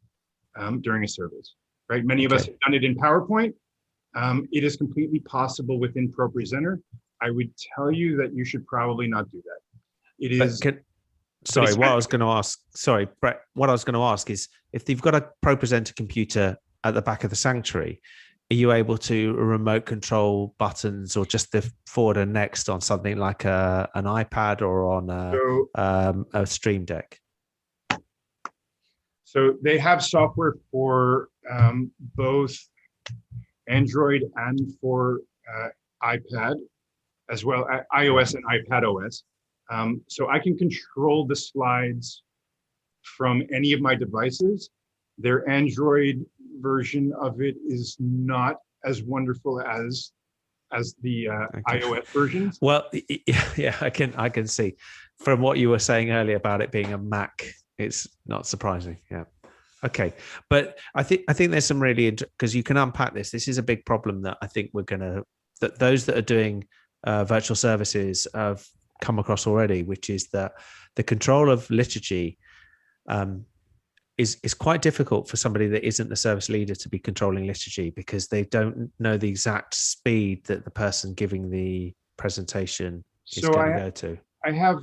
a service, right? Many of us have done it in PowerPoint. It is completely possible within ProPresenter. I would tell you that you should probably not do that. It is. What I was going to ask, Brett, what I was going to ask is if you've got a ProPresenter computer at the back of the sanctuary, are you able to remote control buttons or just the forward and next on something like an iPad or on a Stream Deck? So they have software for both Android and for iPad, as well as iOS and iPad OS. So I can control the slides from any of my devices. Their Android version of it is not as wonderful as the iOS versions. Well, yeah, I can see from what you were saying earlier about it being a Mac. It's not surprising. Yeah. Okay. But I think there's some really, because you can unpack this. This is a big problem that I think that those that are doing virtual services have come across already, which is that the control of liturgy is quite difficult for somebody that isn't the service leader to be controlling liturgy, because they don't know the exact speed that the person giving the presentation is going to go to. I have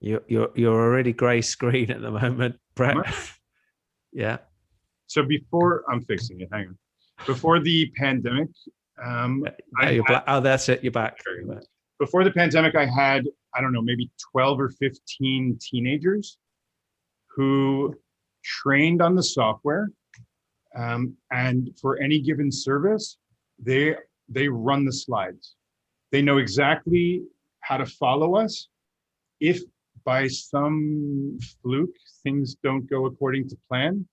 you're already grey screen at the moment, Brett. Yeah. So before I'm fixing it, hang on. Before the pandemic, that's it. You're back. Before the pandemic, I had, I don't know, maybe 12 or 15 teenagers who trained on the software. And for any given service, they run the slides. They know exactly how to follow us. If by some fluke things don't go according to plan,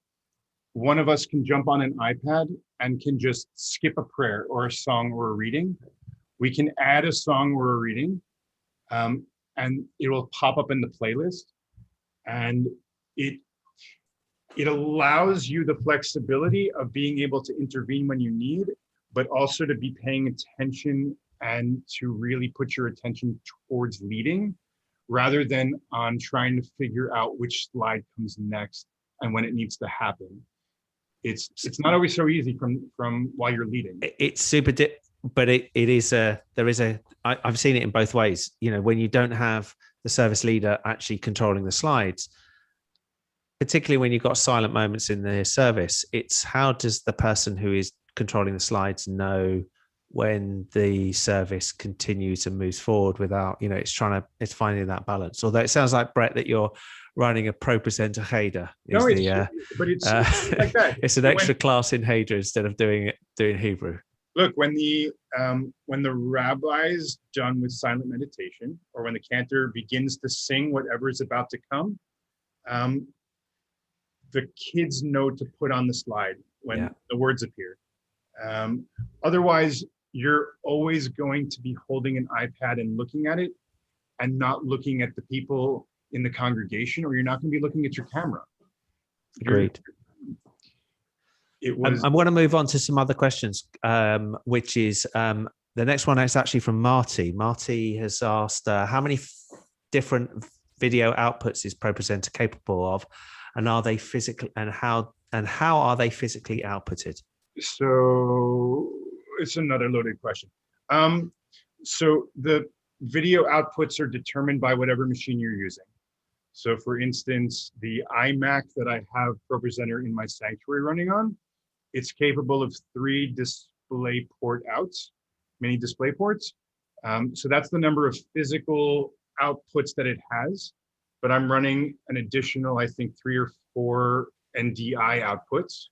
one of us can jump on an iPad and can just skip a prayer or a song or a reading. We can add a song or a reading, and it will pop up in the playlist. And it allows you the flexibility of being able to intervene when you need, but also to be paying attention and to really put your attention towards leading rather than on trying to figure out which slide comes next and when it needs to happen. It's not always so easy from while you're leading. It's super, but I've seen it in both ways. You know, when you don't have the service leader actually controlling the slides, particularly when you've got silent moments in the service, it's how does the person who is controlling the slides know when the service continues and moves forward without, you know, it's finding that balance. Although it sounds like, Brett, that you're running a ProPresenter Cheder. No, it's like that. It's an extra class in Cheder instead of doing Hebrew. Look, when the rabbi's done with silent meditation, or when the cantor begins to sing whatever is about to come, the kids know to put on the slide when the words appear. Otherwise, you're always going to be holding an iPad and looking at it and not looking at the people in the congregation, or you're not going to be looking at your camera. Agreed. I want to move on to some other questions, which is the next one is actually from Marty. Marty has asked, how many different video outputs is ProPresenter capable of, and are they physically, and how are they physically outputted? So it's another loaded question. So the video outputs are determined by whatever machine you're using. So for instance, the iMac that I have ProPresenter in my sanctuary running on, it's capable of 3 display port outs, mini display ports. So that's the number of physical outputs that it has, but I'm running an additional, I think, 3 or 4 NDI outputs.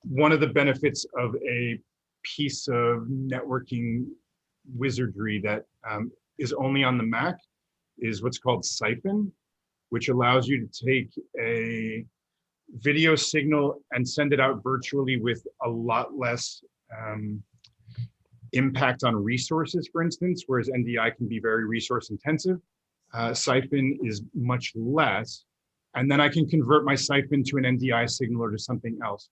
One of the benefits of a piece of networking wizardry that is only on the Mac is what's called Siphon, which allows you to take a video signal and send it out virtually with a lot less impact on resources, for instance, whereas NDI can be very resource intensive. Siphon is much less, and then I can convert my Siphon to an NDI signal or to something else.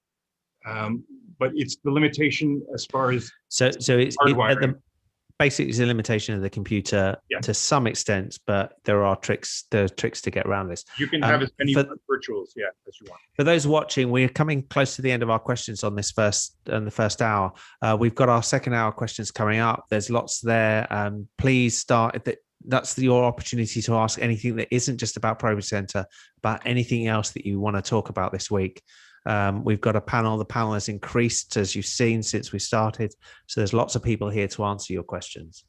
But it's the limitation as far as so it's basically it's a limitation of the computer to some extent, but there are tricks to get around this. You can have as many virtuals as you want. For those watching, we're coming close to the end of our questions on the first hour. We've got our second hour questions coming up. There's lots there. Please start. That's your opportunity to ask anything that isn't just about ProPresenter, about anything else that you want to talk about this week. We've got a panel. The panel has increased, as you've seen, since we started. So there's lots of people here to answer your questions.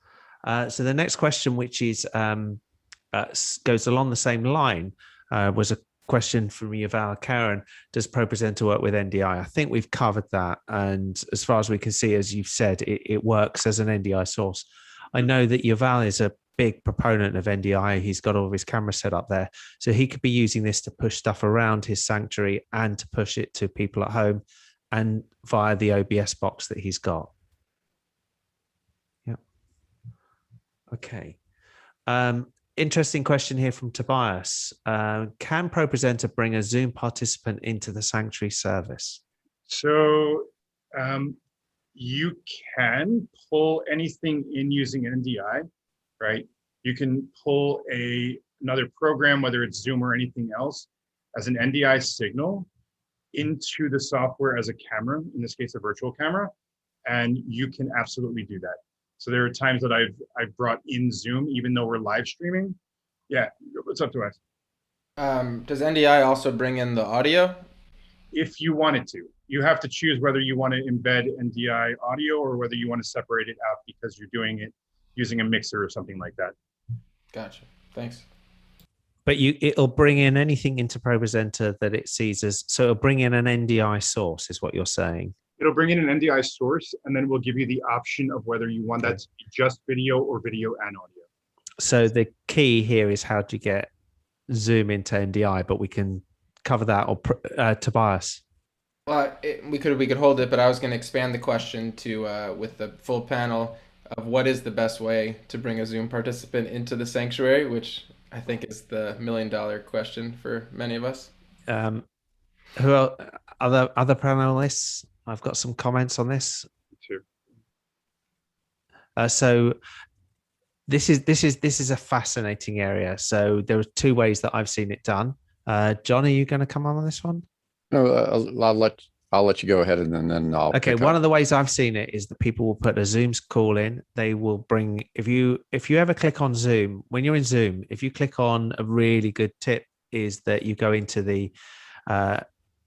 So the next question, which is goes along the same line, was a question from Yuval Karen. Does ProPresenter work with NDI? I think we've covered that. And as far as we can see, as you've said, it works as an NDI source. I know that Yuval is a big proponent of NDI. He's got all of his cameras set up there. So he could be using this to push stuff around his sanctuary and to push it to people at home and via the OBS box that he's got. Yeah. Okay. Interesting question here from Tobias. Can ProPresenter bring a Zoom participant into the sanctuary service? So you can pull anything in using NDI. Right? You can pull another program, whether it's Zoom or anything else, as an NDI signal into the software as a camera, in this case, a virtual camera, and you can absolutely do that. So there are times that I've brought in Zoom, even though we're live streaming. Yeah, what's up, Tobias? Does NDI also bring in the audio? If you wanted to. You have to choose whether you want to embed NDI audio or whether you want to separate it out because you're doing it using a mixer or something like that. Gotcha. Thanks. But it'll bring in anything into ProPresenter that it sees as, so it'll bring in an NDI source, is what you're saying. It'll bring in an NDI source, and then we'll give you the option of whether you want that to be just video or video and audio. So the key here is how to get Zoom into NDI, but we can cover that. Or Tobias. Well, we could hold it, but I was going to expand the question to with the full panel of what is the best way to bring a Zoom participant into the sanctuary, which I think is the $1 million question for many of us. Who else, other panelists? I've got some comments on this. Sure. So this is a fascinating area. So there are two ways that I've seen it done. John, are you going to come on this one? No, I'll let you go ahead, and then I'll. Okay, one of the ways I've seen it is that people will put a Zoom's call in. They will bring, if you ever click on Zoom, when you're in Zoom, if you click on, a really good tip is that you go into the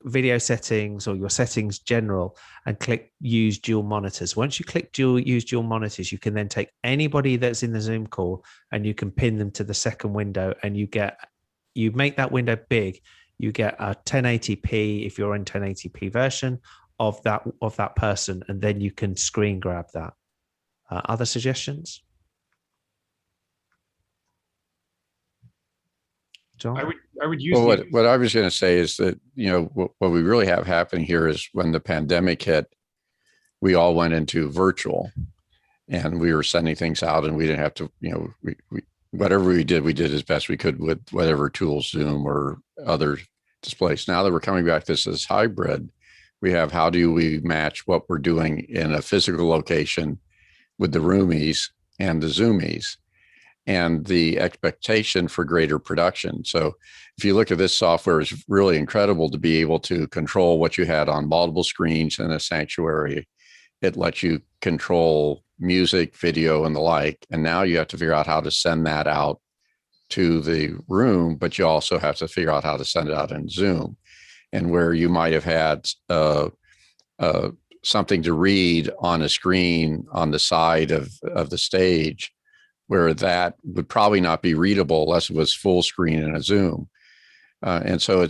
video settings or your settings general and click use dual monitors. Once you click use dual monitors, you can then take anybody that's in the Zoom call and you can pin them to the second window, and you make that window big. You get a 1080p if you're in 1080p version of that person, and then you can screen grab that. Other suggestions? John? I would use. Well, what I was going to say is that, what we really have happening here is when the pandemic hit, we all went into virtual, and we were sending things out, and we didn't have to, whatever we did as best we could with whatever tools, Zoom or other displays. Now that we're coming back, this is hybrid. We have, how do we match what we're doing in a physical location with the Roomies and the Zoomies, and the expectation for greater production. So if you look at this software, it's really incredible to be able to control what you had on multiple screens in a sanctuary. It lets you control music, video, and the like. And now you have to figure out how to send that out to the room, but you also have to figure out how to send it out in Zoom. And where you might have had something to read on a screen on the side of the stage, where that would probably not be readable unless it was full screen in a Zoom. And so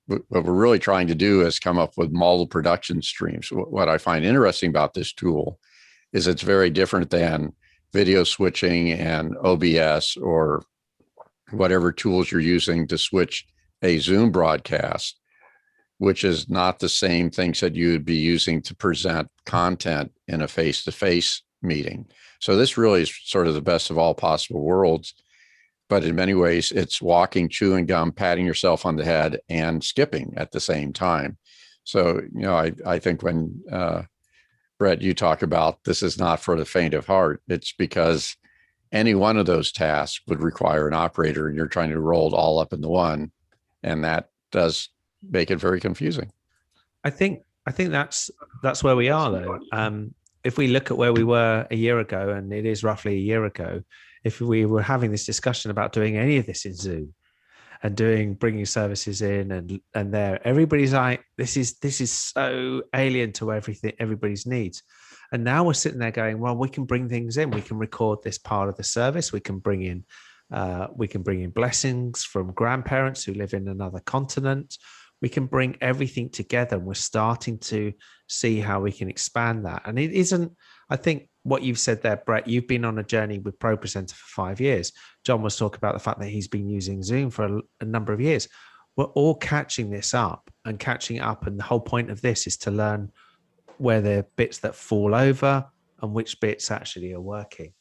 what we're really trying to do is come up with multiple production streams. What I find interesting about this tool is it's very different than video switching and OBS or whatever tools you're using to switch a Zoom broadcast, which is not the same things that you would be using to present content in a face-to-face meeting. So this really is sort of the best of all possible worlds, but in many ways it's walking, chewing gum, patting yourself on the head, and skipping at the same time. So, I think when Brett, you talk about this is not for the faint of heart, it's because any one of those tasks would require an operator, and you're trying to roll it all up into one, and that does make it very confusing. I think that's where we are, though. If we look at where we were a year ago, and it is roughly a year ago, if we were having this discussion about doing any of this in Zoom and bringing services in and there, everybody's like, this is so alien to everybody's needs. And now we're sitting there going, well, we can bring things in. We can record this part of the service. We can bring in blessings from grandparents who live in another continent. We can bring everything together, and we're starting to see how we can expand that. And it isn't, I think what you've said there, Brett, you've been on a journey with ProPresenter for 5 years. John was talking about the fact that he's been using Zoom for a number of years. We're all catching this up and catching up. And the whole point of this is to learn where there are bits that fall over and which bits actually are working.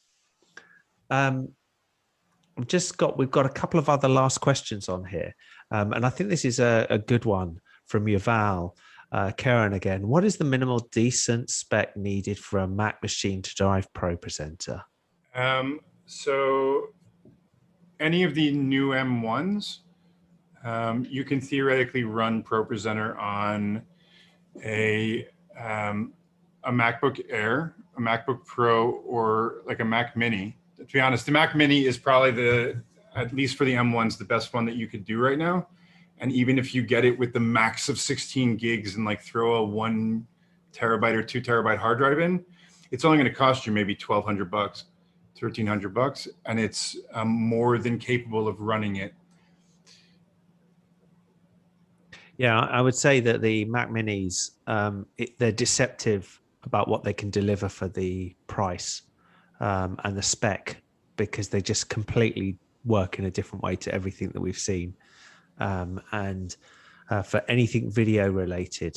We've got a couple of other last questions on here. And I think this is a good one from Yuval. Karen again, what is the minimal decent spec needed for a Mac machine to drive ProPresenter? So any of the new M1s, you can theoretically run ProPresenter on a MacBook Air, a MacBook Pro, or like a Mac Mini. To be honest, the Mac Mini is probably at least for the M1s, the best one that you could do right now. And even if you get it with the max of 16 gigs and like throw a 1 terabyte or 2 terabyte hard drive in, it's only going to cost you maybe $1,200, $1,300, and it's more than capable of running it. Yeah, I would say that the Mac Minis, they're deceptive about what they can deliver for the price and the spec, because they just completely work in a different way to everything that we've seen. And for anything video related,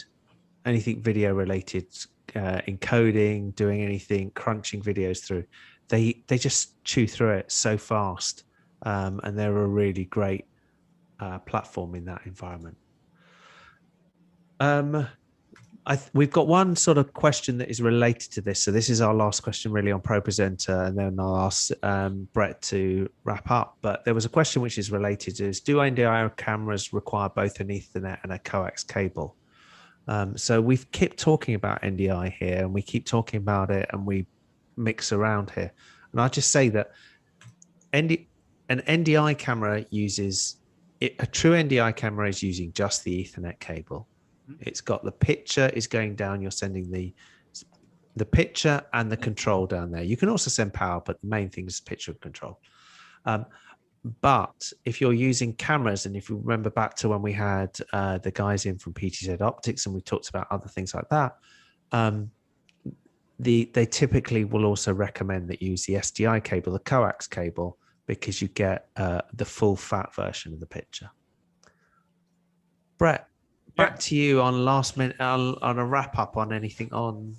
encoding, doing anything, crunching videos through, they just chew through it so fast, and they're a really great platform in that environment. We've got one sort of question that is related to this. So this is our last question really on ProPresenter, and then I'll ask Brett to wrap up. But there was a question which is related to, do NDI cameras require both an Ethernet and a coax cable? So we've kept talking about NDI here, and we keep talking about it, and we mix around here. And I'll just say that an NDI camera uses, a true NDI camera is using just the Ethernet cable. It's got the picture is going down. You're sending the picture and the control down there. You can also send power, but the main thing is picture and control. But if you're using cameras, and if you remember back to when we had the guys in from PTZ Optics, and we talked about other things like that, they typically will also recommend that you use the SDI cable, the coax cable, because you get the full fat version of the picture. Brett, back to you on last minute on a wrap up on anything on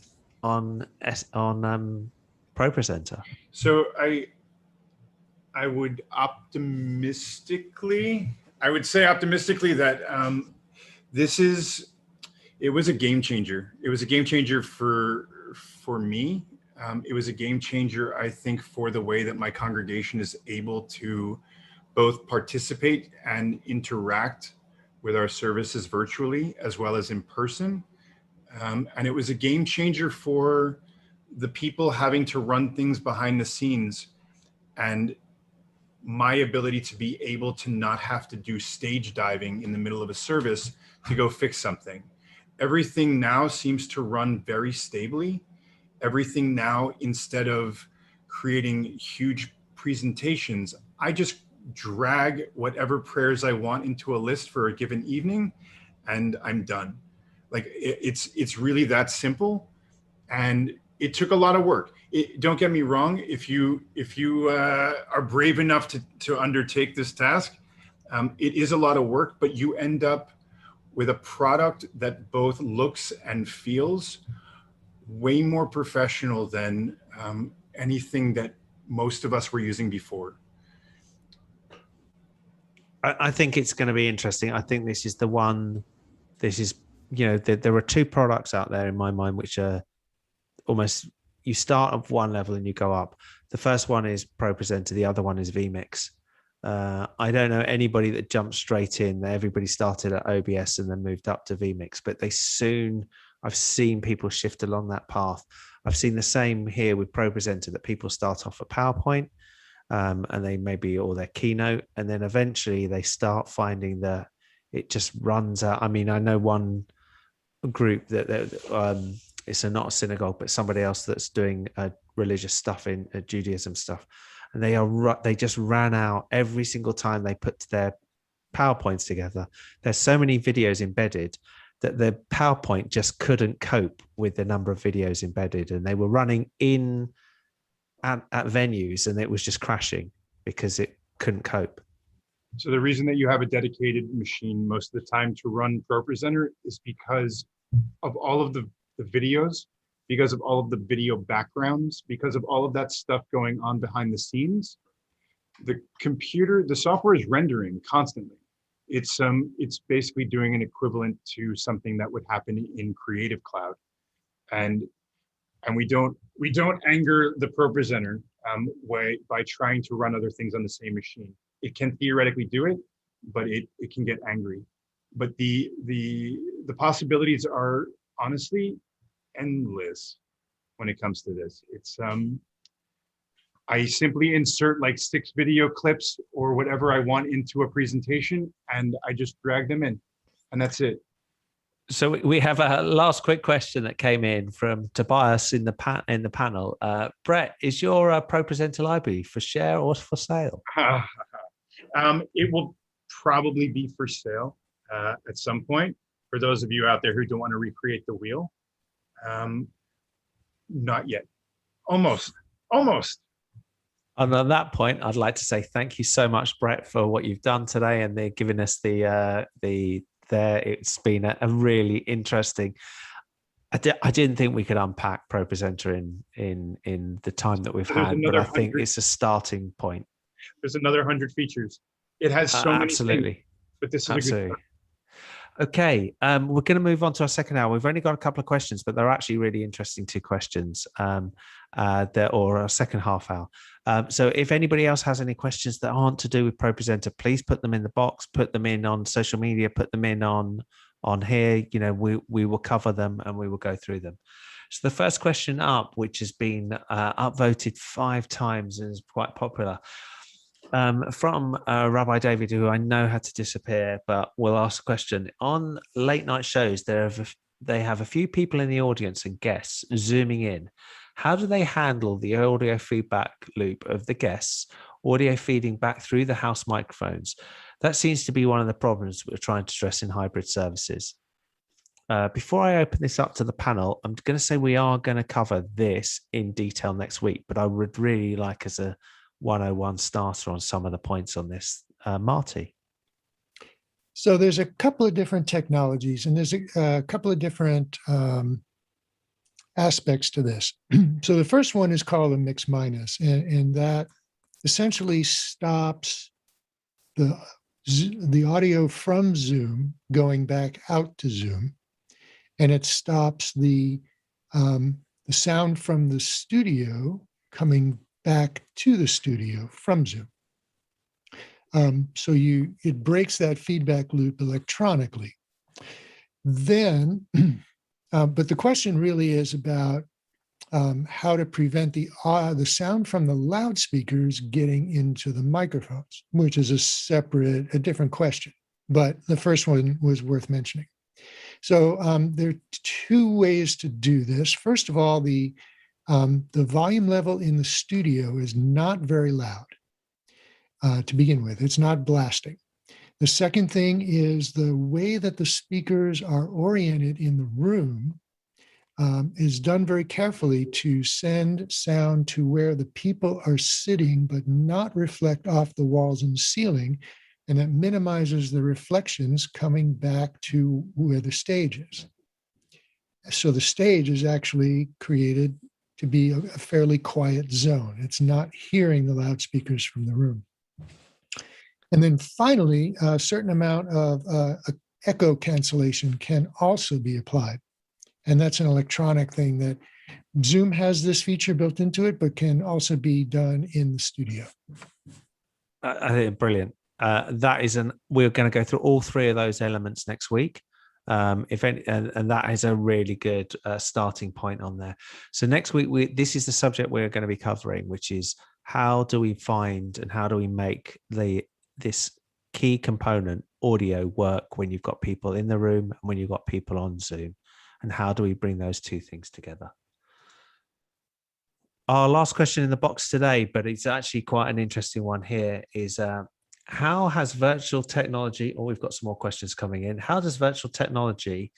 ProPresenter. So I would say optimistically that it was a game changer. It was a game changer for me. It was a game changer, I think, for the way that my congregation is able to both participate and interact with our services virtually as well as in person. And it was a game changer for the people having to run things behind the scenes, and my ability to be able to not have to do stage diving in the middle of a service to go fix something. Everything now seems to run very stably. Everything now, instead of creating huge presentations, I just drag whatever prayers I want into a list for a given evening, and I'm done. Like it's really that simple, and it took a lot of work. Don't get me wrong. If you are brave enough to undertake this task, it is a lot of work, but you end up with a product that both looks and feels way more professional than anything that most of us were using before. I think it's going to be interesting. I think this is the one. This is, there are two products out there in my mind which are almost, you start at one level and you go up. The first one is ProPresenter. The other one is vMix. I don't know anybody that jumped straight in. Everybody started at OBS and then moved up to vMix, but I've seen people shift along that path. I've seen the same here with ProPresenter, that people start off at PowerPoint, and they maybe, or their keynote, and then eventually they start finding that it just runs out. I mean, I know one group that it's not a synagogue, but somebody else that's doing religious stuff in Judaism stuff, and they just ran out every single time they put their PowerPoints together. There's so many videos embedded that the PowerPoint just couldn't cope with the number of videos embedded, and they were running in at venues, and it was just crashing because it couldn't cope. So the reason that you have a dedicated machine most of the time to run ProPresenter is because of all of the videos, because of all of the video backgrounds, because of all of that stuff going on behind the scenes. The software is rendering constantly. It's basically doing an equivalent to something that would happen in Creative Cloud, and we don't anger the ProPresenter way by trying to run other things on the same machine. It can theoretically do it, but it can get angry. But the possibilities are honestly endless when it comes to this. It's I simply insert like 6 video clips or whatever I want into a presentation, and I just drag them in, and that's it. So we have a last quick question that came in from Tobias in the panel. Brett, is your ProPresenter library for share or for sale? It will probably be for sale. at some point. For those of you out there who don't want to recreate the wheel, not yet. Almost. And on that point, I'd like to say thank you so much, Brett, for what you've done today and giving us it's been a really interesting. I didn't think we could unpack ProPresenter in the time that we've had, but I think it's a starting point. There's another 100 features. It has so many things, but this is absolutely. A good time. Okay, we're going to move on to our second hour. We've only got a couple of questions, but they're actually really interesting 2 questions, or our second half hour. So if anybody else has any questions that aren't to do with ProPresenter, please put them in the box, put them in on social media, put them in on here. You know, we will cover them and we will go through them. So the first question up, which has been upvoted 5 times and is quite popular, from Rabbi David, who I know had to disappear, but we'll ask a question. On late night shows, they have a few people in the audience and guests zooming in. How do they handle the audio feedback loop of the guests, audio feeding back through the house microphones? That seems to be one of the problems we're trying to address in hybrid services. Before I open this up to the panel, I'm going to say we are going to cover this in detail next week, but I would really like as a 101 starter on some of the points on this. Marty. So there's a couple of different technologies and there's a couple of different aspects to this. So the first one is called a mix minus, and that essentially stops the audio from Zoom going back out to Zoom, and it stops the sound from the studio coming back to the studio from Zoom. So it breaks that feedback loop electronically. Then, but the question really is about how to prevent the sound from the loudspeakers getting into the microphones, which is a different question. But the first one was worth mentioning. So there are 2 ways to do this. First of all, the volume level in the studio is not very loud to begin with. It's not blasting. The second thing is the way that the speakers are oriented in the room is done very carefully to send sound to where the people are sitting, but not reflect off the walls and ceiling. And that minimizes the reflections coming back to where the stage is. So the stage is actually created to be a fairly quiet zone. It's not hearing the loudspeakers from the room. And then finally, a certain amount of echo cancellation can also be applied. And that's an electronic thing that Zoom has this feature built into it, but can also be done in the studio. I think brilliant. We're going to go through all 3 of those elements next week. And that is a really good starting point on there. So next week, this is the subject we're going to be covering, which is how do we find and how do we make this key component audio work when you've got people in the room and when you've got people on Zoom, and how do we bring those 2 things together? Our last question in the box today, but it's actually quite an interesting one here, is how has virtual technology, or we've got some more questions coming in, how has virtual technology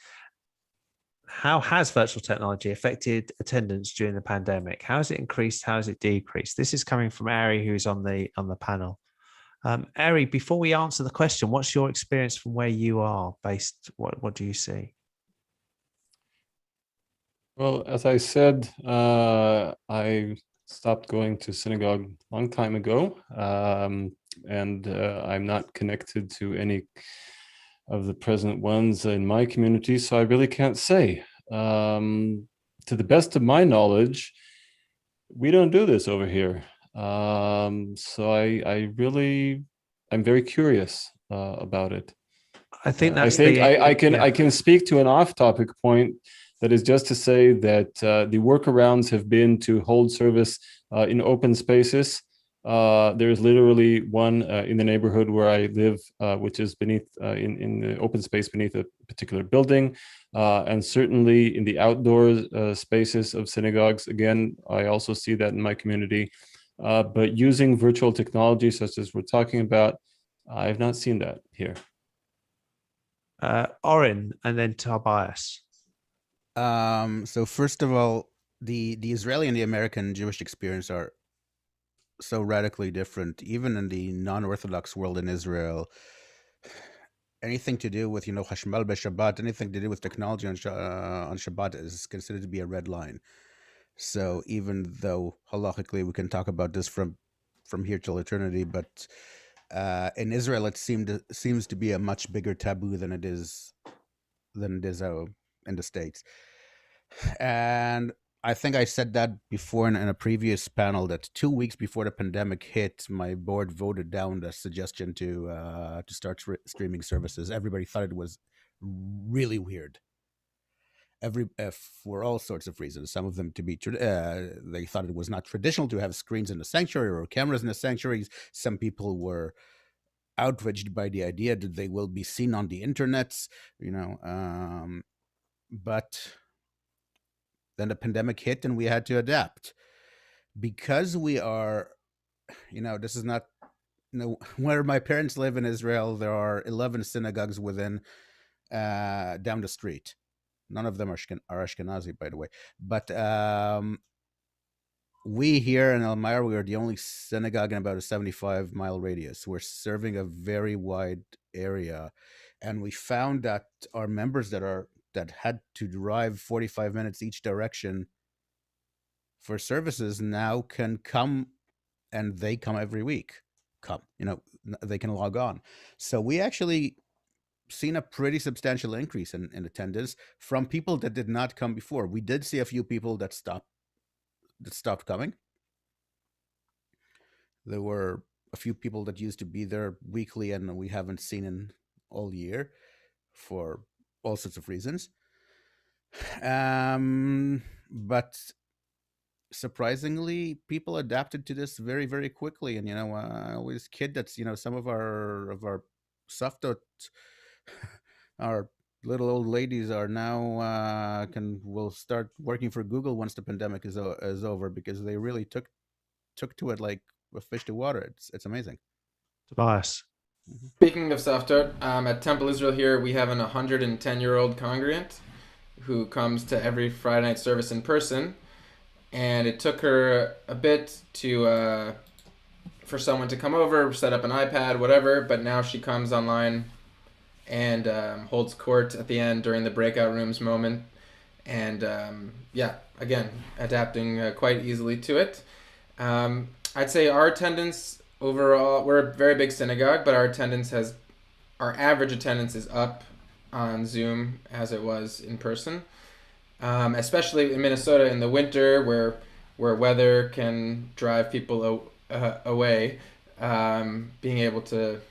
affected attendance during the pandemic? How has it increased? How has it decreased? This is coming from Ari, who's on the panel. Ari, before we answer the question, what's your experience from where you are based? What do you see? Well, as I said, I stopped going to synagogue a long time ago, and I'm not connected to any of the present ones in my community, so I really can't say. To the best of my knowledge, we don't do this over here. So I'm very curious about it. I think I can speak to an off-topic point. That is just to say that the workarounds have been to hold service in open spaces. There's literally one in the neighborhood where I live, which is beneath in the open space beneath a particular building, and certainly in the outdoor spaces of synagogues. Again, I also see that in my community. But using virtual technology such as we're talking about, I have not seen that here. Oren, and then Tobias. So first of all, the Israeli and the American Jewish experience are so radically different. Even in the non-Orthodox world in Israel, anything to do with Hashmal b'Shabbat, anything to do with technology on Shabbat is considered to be a red line. So even though halachically we can talk about this from here till eternity, but in Israel it seems to be a much bigger taboo than it is in the States. And I think I said that before in a previous panel, that 2 weeks before the pandemic hit, my board voted down the suggestion to start streaming services. Everybody thought it was really weird. For all sorts of reasons. Some of them to be they thought it was not traditional to have screens in the sanctuary or cameras in the sanctuaries. Some people were outraged by the idea that they will be seen on the internets, but then the pandemic hit and we had to adapt. Because we are, this is not, where my parents live in Israel, there are 11 synagogues within, down the street. None of them are Ashkenazi, by the way. But we here in Elmira, we are the only synagogue in about a 75-mile radius. We're serving a very wide area. And we found that our members that had to drive 45 minutes each direction for services now can come, and they come every week. They can log on. So we actually seen a pretty substantial increase in attendance from people that did not come before. We did see a few people that stopped coming. There were a few people that used to be there weekly and we haven't seen in all year for all sorts of reasons. But surprisingly, people adapted to this very, very quickly. And I always kid that some of our saftot, our little old ladies, are now will start working for Google once the pandemic is over, because they really took to it like a fish to water. It's amazing. Tobias. Speaking of Saftot, at Temple Israel here, we have an 110-year-old congregant who comes to every Friday night service in person, and it took her a bit to for someone to come over, set up an iPad, whatever, but now she comes online and holds court at the end during the breakout rooms moment, and again, adapting quite easily to it. I'd say our attendance overall, we're a very big synagogue, but our average attendance is up on Zoom as it was in person, especially in Minnesota in the winter where weather can drive people away. Being able to,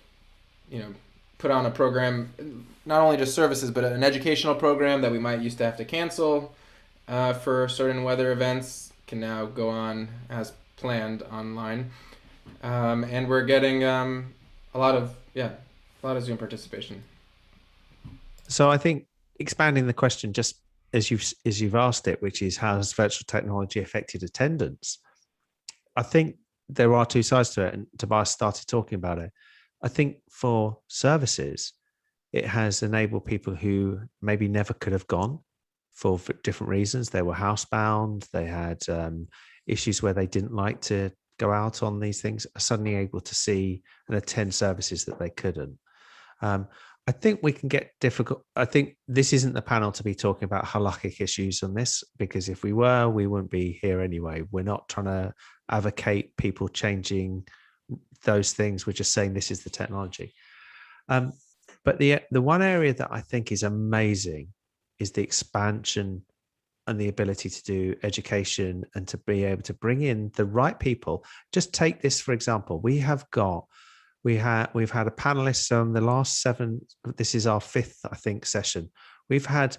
put on a program, not only just services, but an educational program that we might used to have to cancel for certain weather events can now go on as planned online. And we're getting a lot of Zoom participation. So I think expanding the question, just as you've asked it, which is how has virtual technology affected attendance? I think there are two sides to it, and Tobias started talking about it. I think for services, it has enabled people who maybe never could have gone for different reasons. They were housebound, they had issues where they didn't like to go out on these things, are suddenly able to see and attend services that they couldn't. I think we can get difficult. I think this isn't the panel to be talking about halakhic issues on this, because if we were, we wouldn't be here anyway. We're not trying to advocate people changing those things. We're just saying this is the technology. But the one area that I think is amazing is the expansion and the ability to do education and to be able to bring in the right people. Just take this, for example. We've had a panelist on the last 7. This is our 5th, I think, session. We've had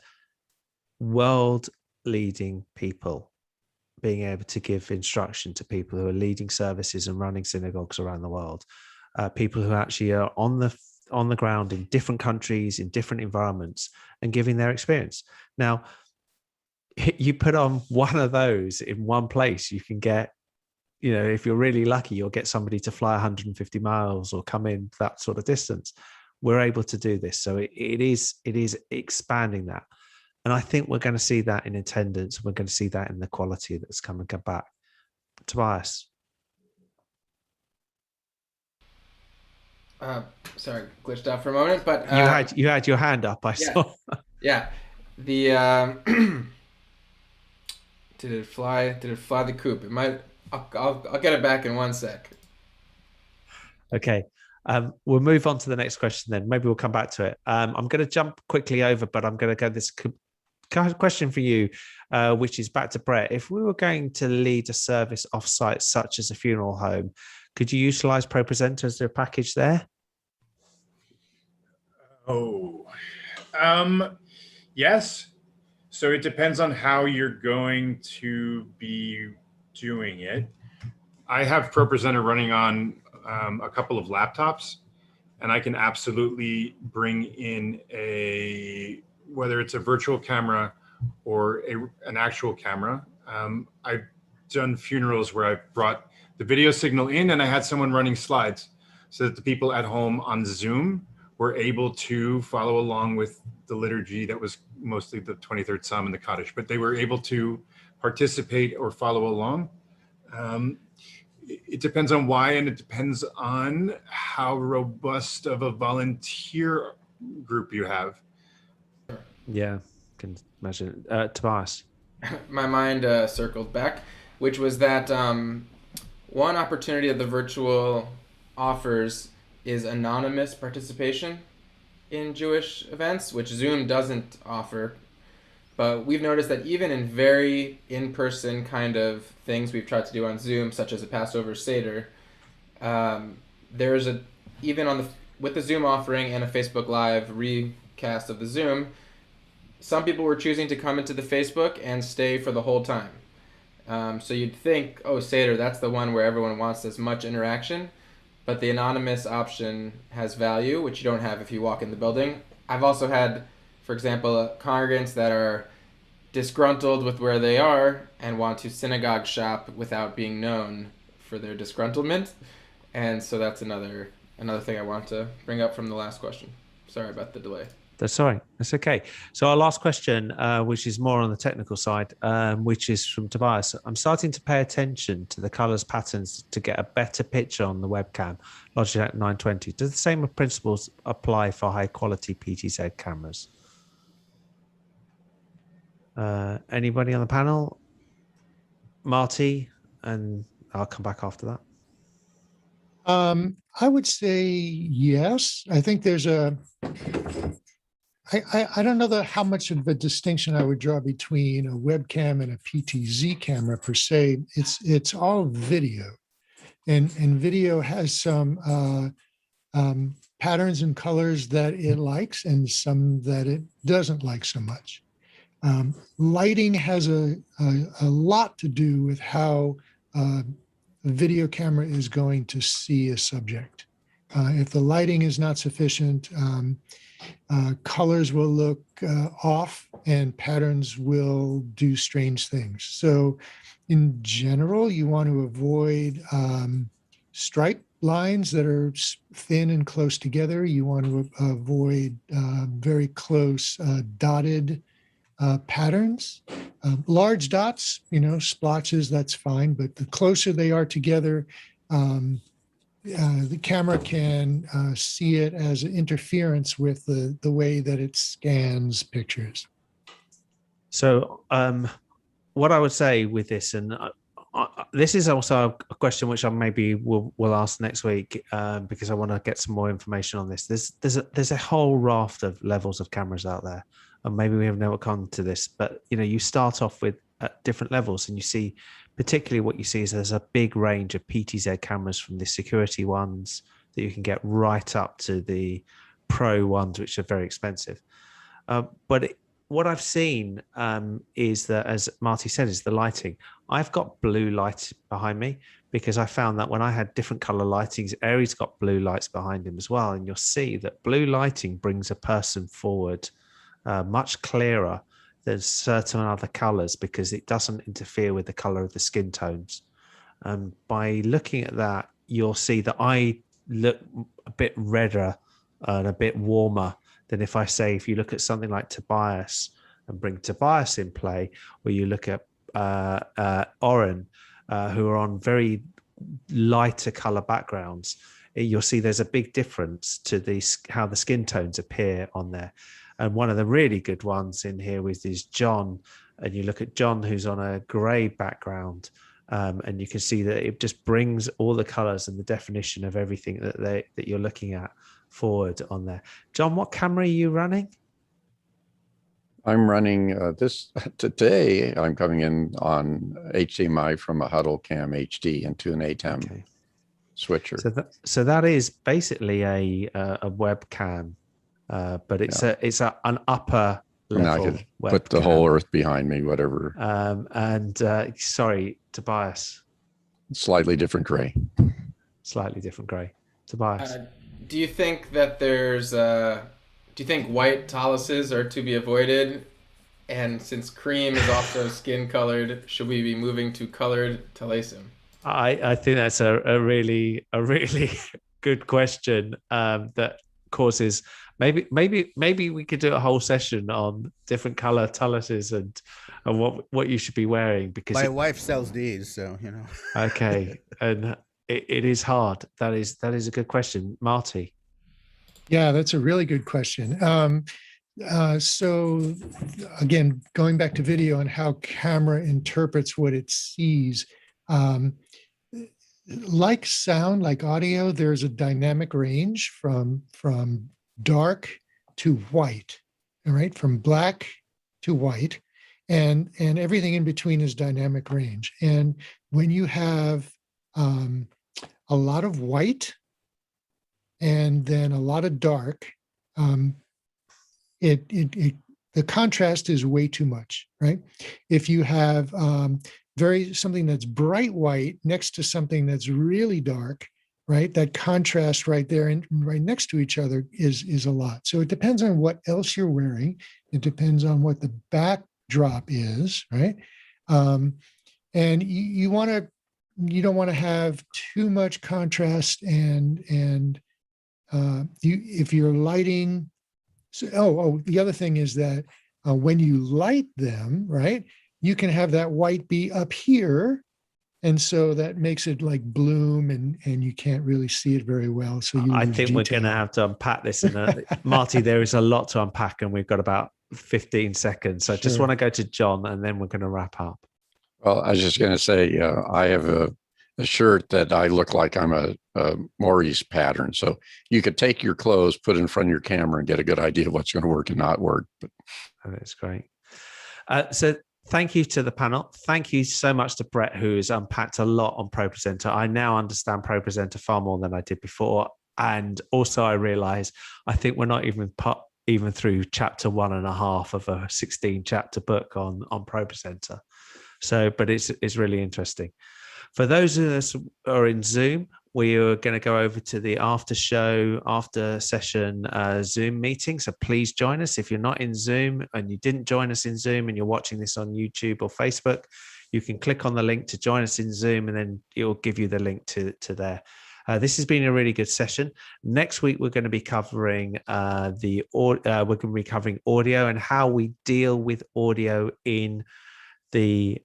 world leading people being able to give instruction to people who are leading services and running synagogues around the world. People who actually are on the ground in different countries, in different environments, and giving their experience. Now, you put on one of those in one place, you can get, if you're really lucky, you'll get somebody to fly 150 miles or come in that sort of distance. we're able to do this. So it is expanding that. And I think we're going to see that in attendance. We're going to see that in the quality that's coming back. Tobias. Sorry, glitched out for a moment, but you had your hand up. I saw. Yeah, the did it fly the coop? It might. I'll get it back in one sec. Okay. We'll move on to the next question then. Maybe we'll come back to it. I'm going to jump quickly over, but I'm going to go this question for you, which is back to Brett. If we were going to lead a service offsite, such as a funeral home, could you utilize ProPresenter as a package there? Yes. So it depends on how you're going to be doing it. I have ProPresenter running on a couple of laptops, and I can absolutely bring in whether it's a virtual camera or an actual camera. I've done funerals where I've brought the video signal in, and I had someone running slides so that the people at home on Zoom were able to follow along with the liturgy that was mostly the 23rd Psalm and the Kaddish, but they were able to participate or follow along. It depends on why, and it depends on how robust of a volunteer group you have. Yeah, can imagine. Tobias. My mind circled back, which was that one opportunity that the virtual offers is anonymous participation in Jewish events, which Zoom doesn't offer. But we've noticed that even in very in-person kind of things we've tried to do on Zoom, such as a Passover Seder, there's with the Zoom offering and a Facebook Live recast of the Zoom, some people were choosing to come into the Facebook and stay for the whole time. So you'd think, oh, Seder, that's the one where everyone wants as much interaction, but the anonymous option has value, which you don't have if you walk in the building. I've also had, for example, congregants that are disgruntled with where they are and want to synagogue shop without being known for their disgruntlement. And so that's another thing I want to bring up from the last question. Sorry about the delay. That's all right. That's okay. So our last question, which is more on the technical side, which is from Tobias. I'm starting to pay attention to the colors patterns to get a better picture on the webcam, Logitech 920. Do the same principles apply for high quality PTZ cameras? Anybody on the panel? Marty, and I'll come back after that. I would say yes. I think there's I don't know how much of a distinction I would draw between a webcam and a PTZ camera per se. It's all video, and video has some patterns and colors that it likes and some that it doesn't like so much. Lighting has a lot to do with how a video camera is going to see a subject. If the lighting is not sufficient, colors will look off and patterns will do strange things. So in general, you want to avoid stripe lines that are thin and close together. You want to avoid very close dotted patterns. Large dots, splotches, that's fine, but the closer they are together, the camera can see it as an interference with the way that it scans pictures. So what I would say with this, and this is also a question which I maybe will ask next week because I want to get some more information on this. There's a whole raft of levels of cameras out there, and maybe we have never come to this, but you start off with at different levels, and you see, particularly what you see is there's a big range of PTZ cameras, from the security ones that you can get right up to the pro ones, which are very expensive. But what I've seen is that, as Marty said, is the lighting. I've got blue light behind me because I found that when I had different color lightings, Aries got blue lights behind him as well. And you'll see that blue lighting brings a person forward much clearer than certain other colors because it doesn't interfere with the color of the skin tones. By looking at that, you'll see that I look a bit redder and a bit warmer than if I say, if you look at something like Tobias and bring Tobias in play, or you look at Oren, who are on very lighter color backgrounds, you'll see there's a big difference to how the skin tones appear on there. And one of the really good ones in here is John, and you look at John, who's on a gray background, and you can see that it just brings all the colors and the definition of everything that you're looking at forward on there. John, what camera are you running? I'm running this today. I'm coming in on HDMI from a Huddle Cam HD into an ATEM switcher. So that is basically a webcam, but it's an upper level. I could put the whole earth behind me, whatever. Sorry, Tobias. Slightly different gray. Slightly different gray. Tobias. Do you think that do you think white taluses are to be avoided? And since cream is also skin colored, should we be moving to colored talacum? I think that's a really good question that causes maybe we could do a whole session on different color taluses and what you should be wearing, because my wife sells these, so you know. Okay, and it is hard. That is a good question, Marty. Yeah, that's a really good question. So again, going back to video and how camera interprets what it sees, like sound, like audio, there's a dynamic range from dark to white, all right, from black to white, and everything in between is dynamic range. And when you have a lot of white and then a lot of dark, the contrast is way too much, right? If you have something that's bright white next to something that's really dark, right? That contrast right there and right next to each other is a lot. So it depends on what else you're wearing. It depends on what the backdrop is, right? And you don't want to have too much contrast, and if you're lighting. So, the other thing is that when you light them, right, you can have that white be up here. And so that makes it like bloom, and you can't really see it very well. So I think we're going to have to unpack this. Marty, there is a lot to unpack, and we've got about 15 seconds. So I just want to go to John, and then we're going to wrap up. Well, I was just going to say, I have a shirt that I look like I'm a Maurice pattern. So you could take your clothes, put it in front of your camera, and get a good idea of what's going to work and not work. But that's great. So thank you to the panel. Thank you so much to Brett, who has unpacked a lot on ProPresenter. I now understand ProPresenter far more than I did before. And also I realize I think we're not even through chapter 1.5 of a 16 chapter book on ProPresenter. So, but it's really interesting. For those of us who are in Zoom, we are going to go over to the after session Zoom meeting. So please join us. If you're not in Zoom and you didn't join us in Zoom and you're watching this on YouTube or Facebook, you can click on the link to join us in Zoom, and then it'll give you the link to there. This has been a really good session. Next week, we're going to be covering audio and how we deal with audio in the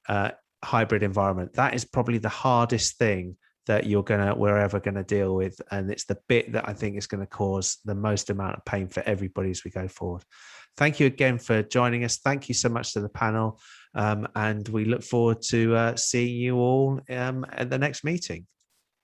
hybrid environment. That is probably the hardest thing that we're ever going to deal with, and it's the bit that I think is going to cause the most amount of pain for everybody as we go forward. Thank you again for joining us. Thank you so much to the panel, and we look forward to seeing you all at the next meeting.